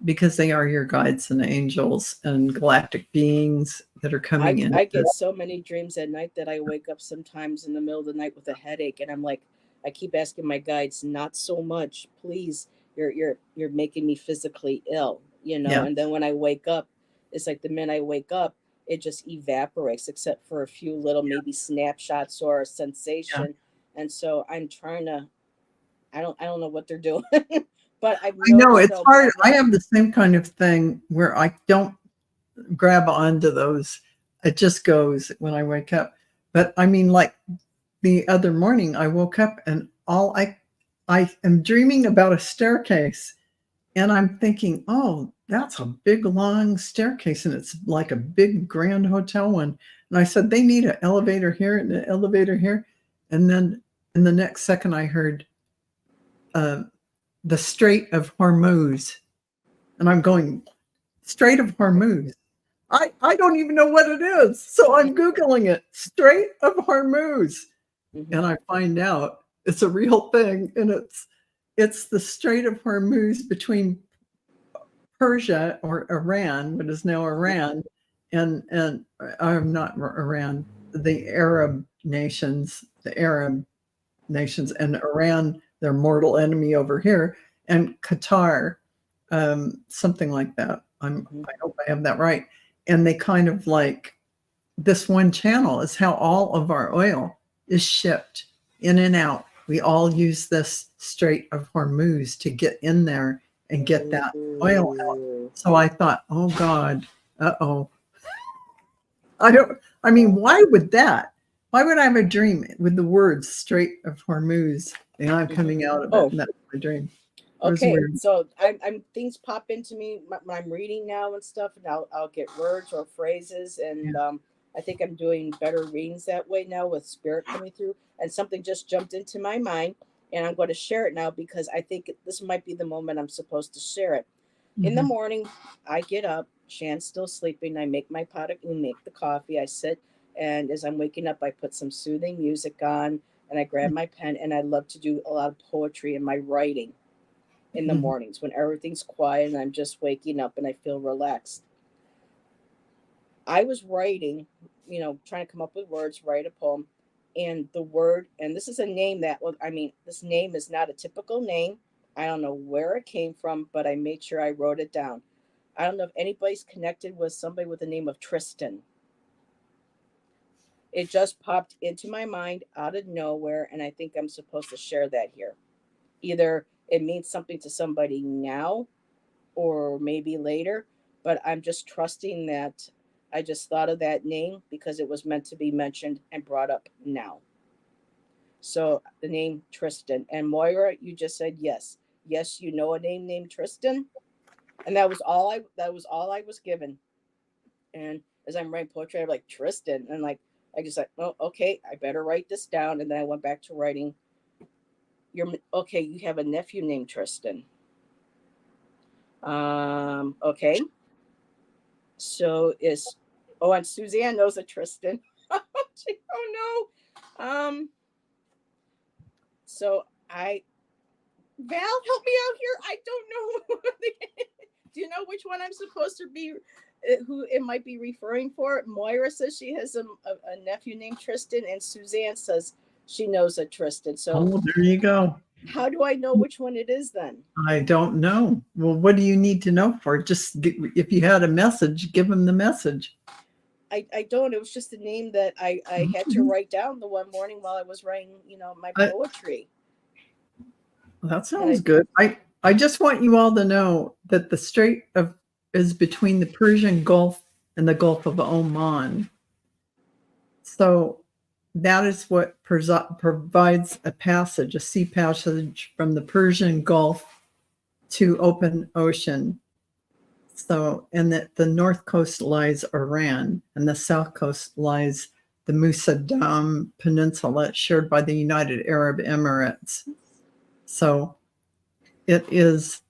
because they are your guides and angels and galactic beings that are coming in. I get so many dreams at night that I wake up sometimes in the middle of the night with a headache, and I'm like, I keep asking my guides, not so much, please. You're making me physically ill, Yeah. And then when I wake up, it's like the minute I wake up, it just evaporates, except for a few little maybe snapshots or a Yeah. sensation. And so I'm trying to. I don't know what they're doing, but I've I know noticed it's though. hard. I have the same kind of thing where I don't grab onto those. It just goes when I wake up. But I mean, like the other morning, I woke up and I am dreaming about a staircase, and I'm thinking, oh, that's a big long staircase, and it's like a big grand hotel one. And I said, they need an elevator here and an elevator here. And then in the next second, I heard the Strait of Hormuz, and I'm going, Strait of Hormuz. I don't even know what it is. So I'm Googling it, Strait of Hormuz. Mhm. And I find out it's a real thing. And it's the Strait of Hormuz between Persia or Iran, what is now Iran, and I'm not Iran, the Arab nations, and Iran, their mortal enemy over here, and Qatar, something like that. I hope I have that right. And they kind of like this one channel is how all of our oil is shipped in and out. We all use this Strait of Hormuz to get in there and get that oil out. So I thought, oh God, uh-oh. I mean, why would that? Why would I have a dream with the words Strait of Hormuz and I'm coming out of it and that's my dream? It was Okay, weird. so I'm things pop into me when I'm reading now and stuff, and I'll get words or phrases, and I think I'm doing better readings that way now with spirit coming through. And something just jumped into my mind, and I'm going to share it now because I think this might be the moment I'm supposed to share it. In the morning, I get up, Shan's still sleeping. I make my pot of, make the coffee. I sit, and as I'm waking up, I put some soothing music on, and I grab my pen, and I love to do a lot of poetry in my writing in the mornings when everything's quiet and I'm just waking up and I feel relaxed. I was writing, trying to come up with words, write a poem, and the word, and this is a name that, well, I mean, this name is not a typical name. I don't know where it came from, but I made sure I wrote it down. I don't know if anybody's connected with somebody with the name of Tristan. It just popped into my mind out of nowhere, and I think I'm supposed to share that here. Either it means something to somebody now or maybe later, but I'm just trusting that I just thought of that name because it was meant to be mentioned and brought up now. So the name Tristan. And Moira, you just said yes. Yes, you know a name named Tristan. And that was all I was given. And as I'm writing poetry, I'm like Tristan. And like I just like, oh, okay, I better write this down. And then I went back to writing okay, you have a nephew named Tristan. Okay. So and Suzanne knows a Tristan. Oh no. So Val, help me out here. I don't know. Do you know which one I'm supposed to be? Who it might be referring for? Moira says she has a nephew named Tristan, and Suzanne says she knows a Tristan. So, oh, there you go. How do I know which one it is then? I don't know. Well, what do you need to know for? If you had a message, give them the message. I don't. It was just a name that I had to write down the one morning while I was writing, my poetry. That sounds good. I just want you all to know that the Strait is between the Persian Gulf and the Gulf of Oman. So that is what provides a sea passage from the Persian Gulf to open ocean. So, and that the north coast lies Iran, and the south coast lies the Musa Dam Peninsula, shared by the United Arab Emirates. So, it is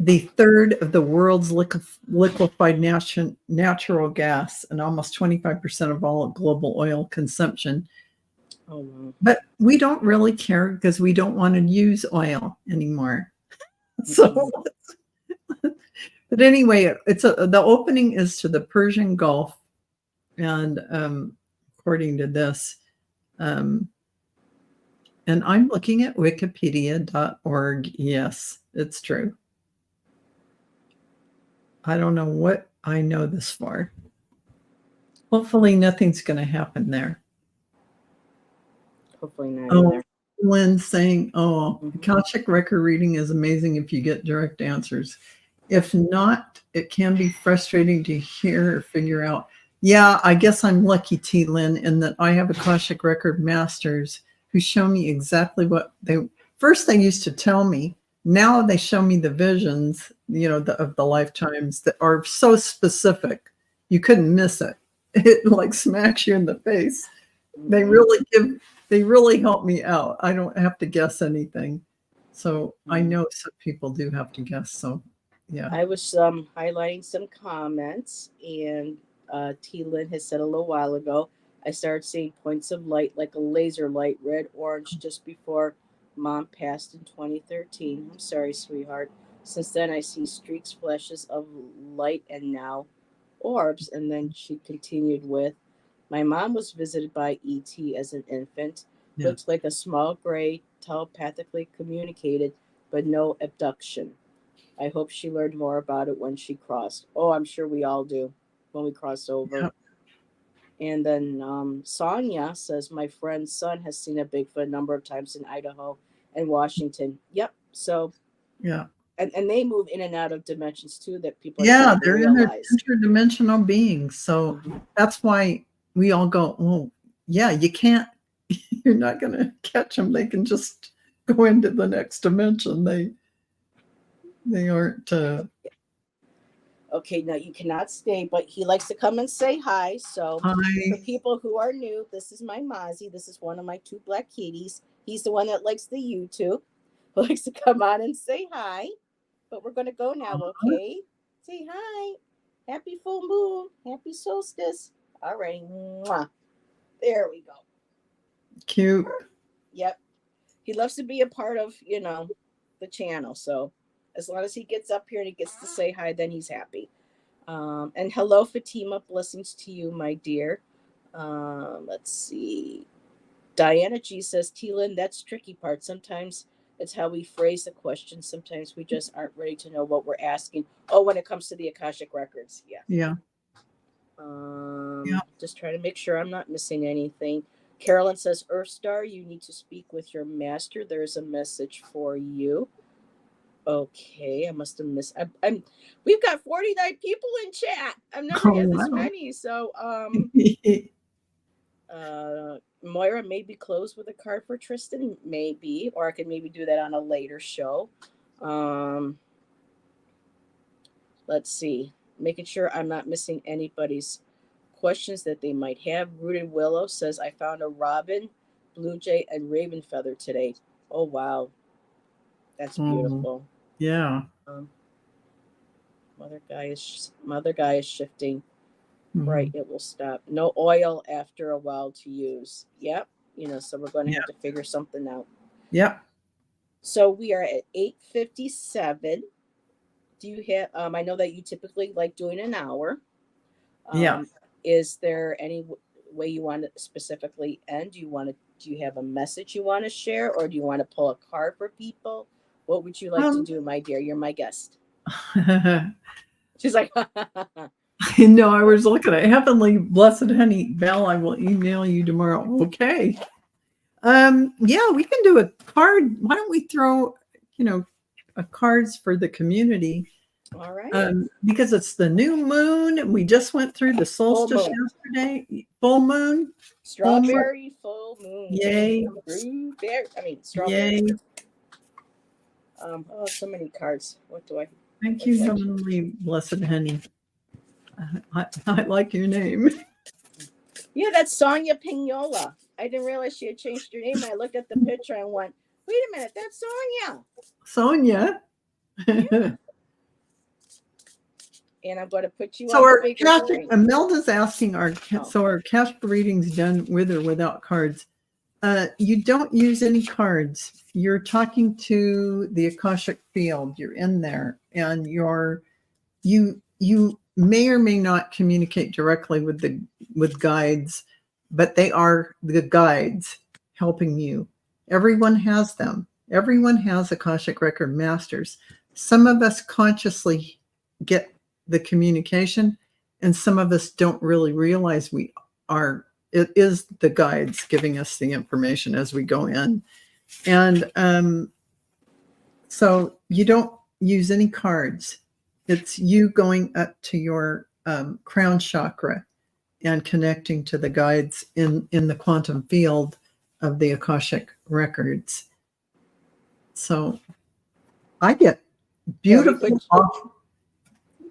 the third of the world's liquefied natural gas and almost 25% of all global oil consumption. Oh, wow. But we don't really care because we don't want to use oil anymore. So, but anyway, the opening is to the Persian Gulf, and according to this, and I'm looking at wikipedia.org. Yes, it's true. I don't know what I know this for. Hopefully nothing's going to happen there. Hopefully not either. Lynn saying, Akashic record reading is amazing if you get direct answers. If not, it can be frustrating to hear or figure out. Yeah, I guess I'm lucky, T. Lynn, in that I have Akashic record masters who show me exactly what they used to tell me. Now they show me the visions, of the lifetimes that are so specific. You couldn't miss it. It like smacks you in the face. They really help me out. I don't have to guess anything. So I know some people do have to guess. So yeah. I was highlighting some comments, and T. Lynn has said a little while ago, I started seeing points of light like a laser light, red, orange, just before Mom passed in 2013. I'm sorry, sweetheart. Since then, I see streaks, flashes of light, and now orbs. And then she continued with, my mom was visited by ET as an infant. Yeah. Looks like a small gray, telepathically communicated, but no abduction. I hope she learned more about it when she crossed. Oh, I'm sure we all do when we cross over. Yeah. And then Sonia says, my friend's son has seen a Bigfoot a number of times in Idaho and Washington. Yep. So, yeah. And they move in and out of dimensions too that people they're interdimensional beings. So that's why we all go, oh, yeah, you can't, you're not going to catch them. They can just go into the next dimension. They aren't. Okay, no, you cannot stay, but he likes to come and say hi. So for people who are new, this is my Mozzie. This is one of my two black kitties. He's the one that likes the YouTube, who likes to come on and say hi. But we're going to go now, okay? Say hi. Happy full moon. Happy solstice. All right. Mwah. There we go. Cute. Yep. He loves to be a part of, the channel. So as long as he gets up here and he gets to say hi, then he's happy. And hello, Fatima. Blessings to you, my dear. Let's see. Diana G says, T-Lynn, that's tricky part. Sometimes It's how we phrase the question. Sometimes we just aren't ready to know what we're asking. Oh, when it comes to the Akashic records, yeah. Yeah. Just trying to make sure I'm not missing anything. Carolyn says, Earthstar, you need to speak with your master. There's a message for you. Okay, I must have missed. We've got 49 people in chat. I've never had this many. So, Moira may be closed with a card for Tristan, maybe, or I could maybe do that on a later show. Let's see, making sure I'm not missing anybody's questions that they might have. Rooted Willow says, I found a robin, blue jay, and raven feather today. Oh, wow. That's beautiful. Yeah. Mother guy is shifting. Right, it will stop. No oil after a while to use. Yep. So we're going to have to figure something out. Yep. So we are at 8:57. Do you have I know that you typically like doing an hour. Is there any way you want to specifically end? Do you have a message you want to share, or do you want to pull a card for people? What would you like to do, my dear? You're my guest. She's like, no, I was looking at Heavenly Blessed Honey. Val, I will email you tomorrow. Okay. Yeah, we can do a card. Why don't we throw, cards for the community? All right. Because it's the new moon, and we just went through the solstice yesterday. Full moon. Strawberry full moon. Yay. Strawberry. Yay. So many cards. What do I? Thank you, Heavenly Blessed Honey. I like your name. Yeah, that's Sonia Pignola. I didn't realize she had changed her name. I looked at the picture and went, wait a minute, that's Sonia. Sonia. Yeah. And I'm going to put you so on our the cash, Imelda's asking so our cash readings done with or without cards. You don't use any cards. You're talking to the Akashic field. You're in there, and you may or may not communicate directly with guides, but they are the guides helping you. Everyone has them. Everyone has Akashic record masters. Some of us consciously get the communication, and some of us don't really realize we are. It is the guides giving us the information as we go in. And so you don't use any cards. It's you going up to your crown chakra and connecting to the guides in the quantum field of the Akashic records. So I get beautiful.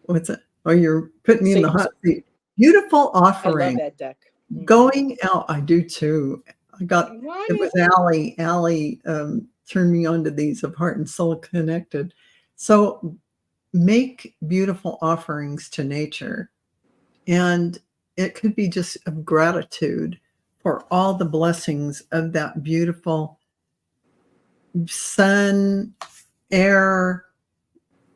What's it? Oh, you're putting me in the hot seat. Beautiful offering. I love that deck. Going out, I do too. I got it was Allie. Allie turned me on to these of Heart and Soul Connected. So make beautiful offerings to nature, and it could be just of gratitude for all the blessings of that beautiful sun, air,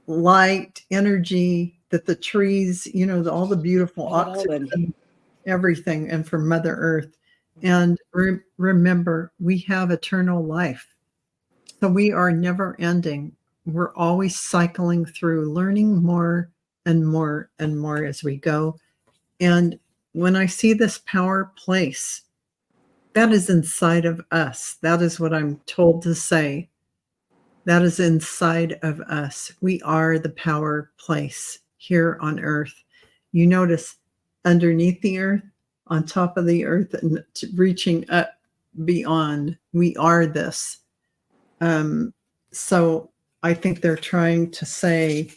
light, energy that the trees, all the beautiful oxygen, everything, and for Mother Earth. And remember, we have eternal life. So we are never ending. We're always cycling through, learning more and more and more as we go. And when I see this power place, that is inside of us. That is what I'm told to say. That is inside of us. We are the power place here on Earth. You notice underneath the earth, on top of the earth, and reaching up beyond, we are this. So I think they're trying to say,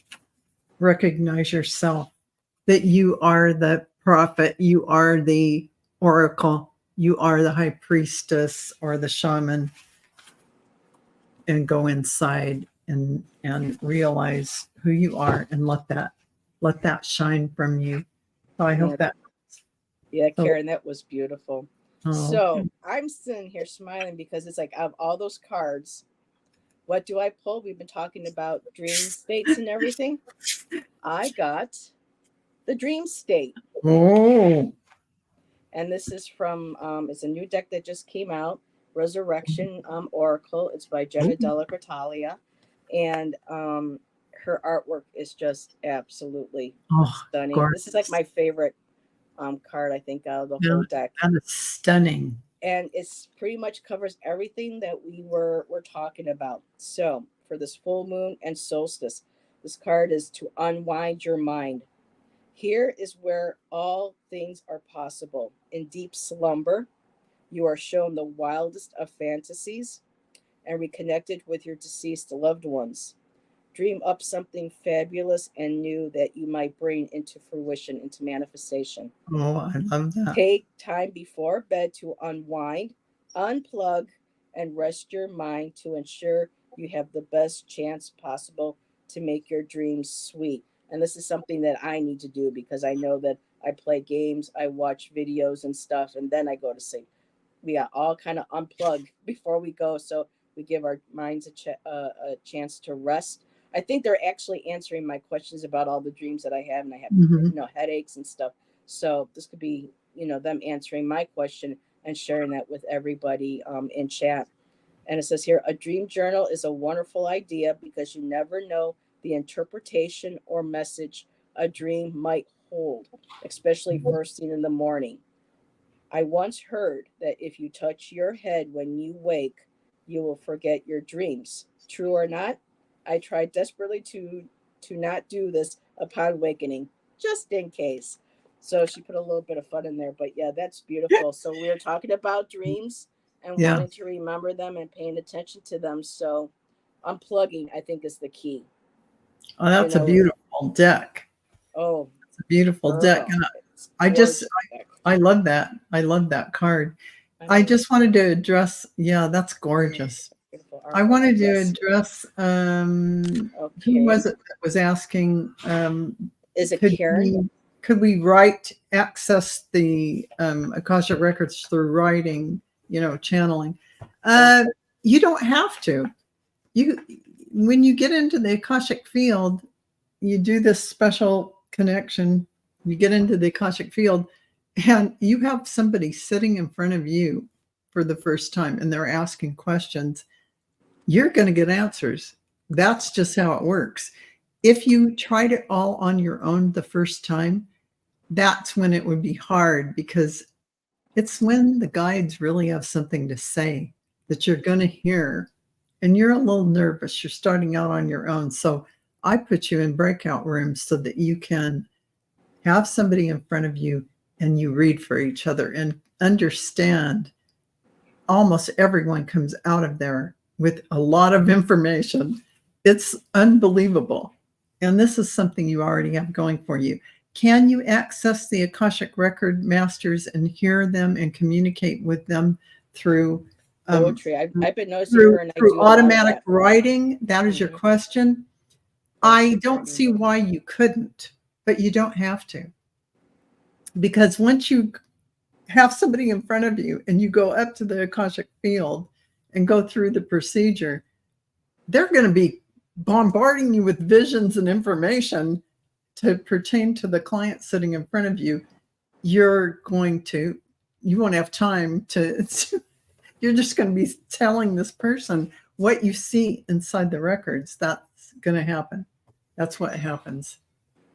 recognize yourself, that you are the prophet, you are the oracle, you are the high priestess or the shaman, and go inside and realize who you are and let that shine from you. So I hope that. Yeah, Karen, that was beautiful. So I'm sitting here smiling because it's like, of all those cards, what do I pull? We've been talking about dream states and everything. I got the dream state. Oh. And this is from, it's a new deck that just came out. Resurrection Oracle. It's by Jenna Della Cortalia, and her artwork is just absolutely Oh, stunning. This is like gorgeous. my favorite card, I think, out of the Yeah, whole deck. that is stunning. And it's pretty much covers everything that we're talking about. So for this full moon and solstice, this card is to unwind your mind. Here is where all things are possible. In deep slumber, you are shown the wildest of fantasies and reconnected with your deceased loved ones. Dream up something fabulous and new that you might bring into fruition, into manifestation. Oh, I love that. Take time before bed to unwind, unplug, and rest your mind to ensure you have the best chance possible to make your dreams sweet. And this is something that I need to do because I know that I play games, I watch videos and stuff, and then I go to sleep. We got all kind of unplug before we go, so we give our minds a chance to rest. I think they're actually answering my questions about all the dreams that I have, and I have headaches and stuff. So this could be them answering my question and sharing that with everybody in chat. And it says here, a dream journal is a wonderful idea because you never know the interpretation or message a dream might hold, especially first thing in the morning. I once heard that if you touch your head when you wake, you will forget your dreams. True or not? I tried desperately to not do this upon awakening, just in case. So she put a little bit of fun in there, but yeah, that's beautiful. So we were talking about dreams and wanting to remember them and paying attention to them. So unplugging, I think, is the key. Oh, that's a beautiful deck. Oh, it's a beautiful deck. And I love that. I love that card. I just wanted to address, that's gorgeous. I wanted to address who was it that was asking is it Karen? Could we access the Akasha records through writing, channeling? You don't have to. When you get into the Akashic field, you do this special connection. You get into the Akashic field and you have somebody sitting in front of you for the first time and they're asking questions. You're going to get answers. That's just how it works. If you tried it all on your own the first time, that's when it would be hard because it's when the guides really have something to say that you're going to hear. And you're a little nervous. You're starting out on your own. So I put you in breakout rooms so that you can have somebody in front of you and you read for each other and understand. Almost everyone comes out of there with a lot of information. It's unbelievable. And this is something you already have going for you. Can you access the Akashic Record Masters and hear them and communicate with them through poetry? I've been noticing her and through automatic writing. That is your question. I don't see why you couldn't, but you don't have to. Because once you have somebody in front of you and you go up to the Akashic field and go through the procedure, they're going to be bombarding you with visions and information to pertain to the client sitting in front of you. You won't have time to you're just going to be telling this person what you see inside the records. That's going to happen. That's what happens.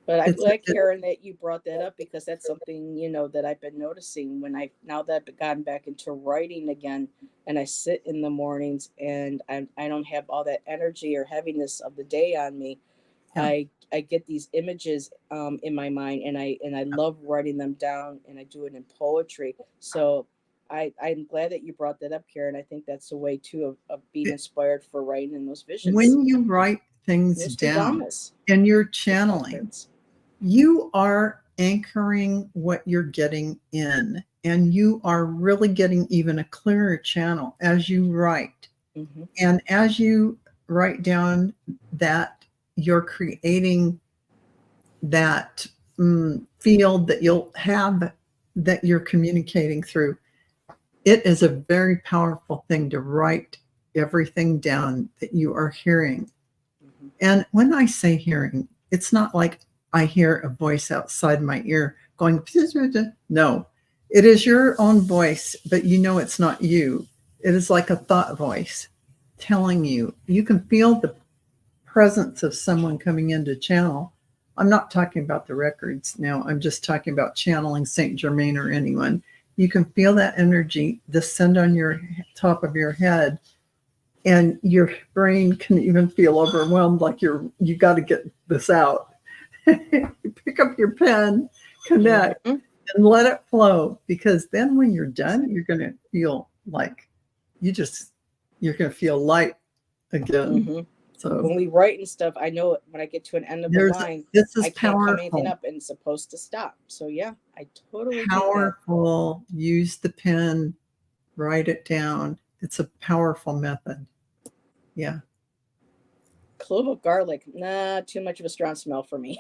But I'm glad, Karen, that you brought that up because that's something, that I've been noticing now that I've gotten back into writing again and I sit in the mornings and I don't have all that energy or heaviness of the day on me. Yeah. I get these images in my mind and I love writing them down and I do it in poetry. So I'm glad that you brought that up, Karen. I think that's a way too of being inspired for writing in those visions. When you write things down and you're channeling, you are anchoring what you're getting in, and you are really getting even a clearer channel as you write. Mm-hmm. And as you write down that, you're creating that field that you'll have that you're communicating through. It is a very powerful thing to write everything down that you are hearing. Mm-hmm. And when I say hearing, it's not like I hear a voice outside my ear going, no, it is your own voice, but it's not you. It is like a thought voice telling you. You can feel the presence of someone coming into channel. I'm not talking about the records now. I'm just talking about channeling Saint Germain or anyone. You can feel that energy descend on your top of your head, and your brain can even feel overwhelmed, like you got to get this out. You pick up your pen, connect, Mhm. and let it flow, because then when you're done, you're going to feel like you're going to feel light again. Mhm. So When we write and stuff, I know when I get to an end of a line, this is I can't come anything powerful. up and it's supposed to stop. So yeah, I totally get that. Powerful. Use the pen, write it down. It's a powerful method. Yeah. Clove of garlic, nah, too much of a strong smell for me.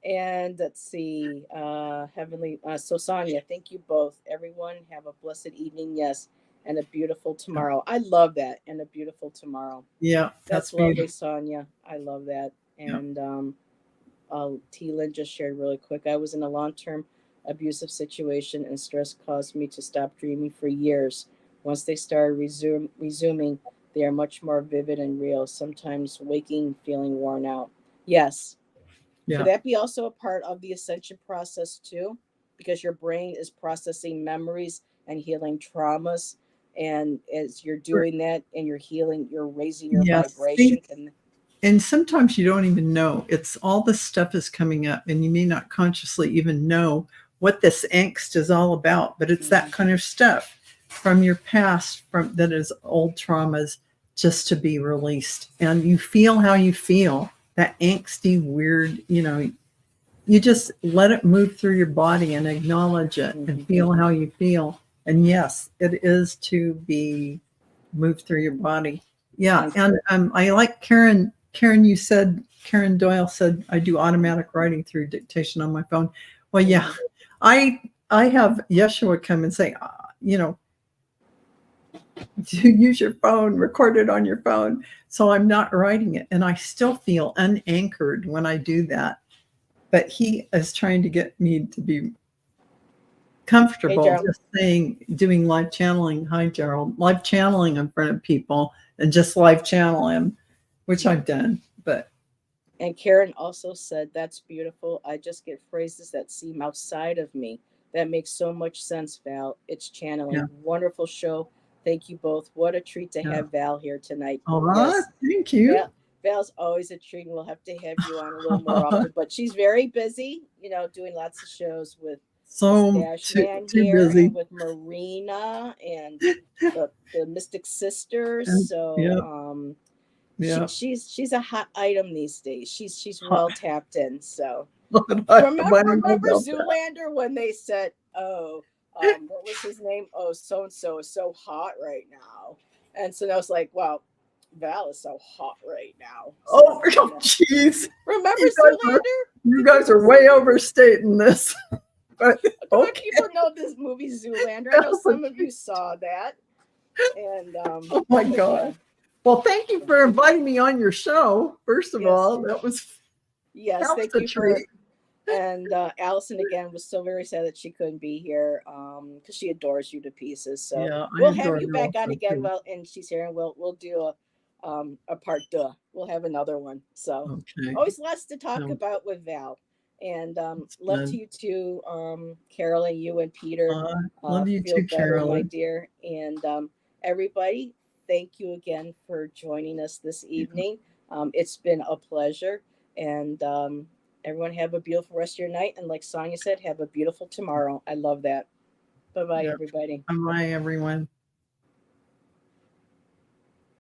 And let's see, heavenly. So Sonia, thank you both. Everyone have a blessed evening. Yes, and a beautiful tomorrow. I love that, and a beautiful tomorrow. Yeah, That's lovely, beautiful. Sonia. I love that. Yeah. And T. Lynn just shared really quick. I was in a long-term abusive situation, and stress caused me to stop dreaming for years. Once they started resuming, they are much more vivid and real. Sometimes waking, feeling worn out. Yes. Yeah. Could that be also a part of the ascension process too? Because your brain is processing memories and healing traumas. And as you're doing that and you're healing, you're raising your vibration. And sometimes you don't even know. It's all this stuff is coming up, and you may not consciously even know what this angst is all about. But it's that kind of stuff from your past, from that is old traumas, just to be released. And you feel how you feel, that angsty, weird, you just let it move through your body and acknowledge it and feel how you feel. And yes, it is to be moved through your body. Yeah. And I like Karen, Karen Doyle said, I do automatic writing through dictation on my phone. Well, yeah, I have Yeshua come and say, use your phone, record it on your phone. So I'm not writing it. And I still feel unanchored when I do that. But he is trying to get me to be comfortable just doing live channeling. Hi, Gerald. Live channeling in front of people and just live channel him, which I've done. And Karen also said, that's beautiful. I just get phrases that seem outside of me. That makes so much sense, Val. It's channeling. Yeah. Wonderful show. Thank you both. What a treat to have Val here tonight. Yes. Thank you. Val's always a treat. We'll have to have you on a little more often, but she's very busy, doing lots of shows with too busy with Marina and the Mystic Sisters. So she's a hot item these days. She's well tapped in. So remember Zoolander when they said, what was his name? Oh, so and so is so hot right now. And so I was like, well, Val is so hot right now. So, jeez. Remember Zoolander? You guys are way overstating this. But people know this movie Zoolander. I know some of you saw that. And oh my God. Well, thank you for inviting me on your show. First of all, that was thank you for it. And Allyson again was so very sad that she couldn't be here because she adores you to pieces. So we'll have you back on again. Well, and she's here, and we'll do a part two. We'll have another one. So always lots to talk about with Val. And love to you too, Carolyn, you and Peter. Love you too, Carolyn, my dear. And everybody, thank you again for joining us this evening. It's been a pleasure. And everyone have a beautiful rest of your night. And like Sonia said, have a beautiful tomorrow. I love that. Bye-bye, everybody. Bye, everyone.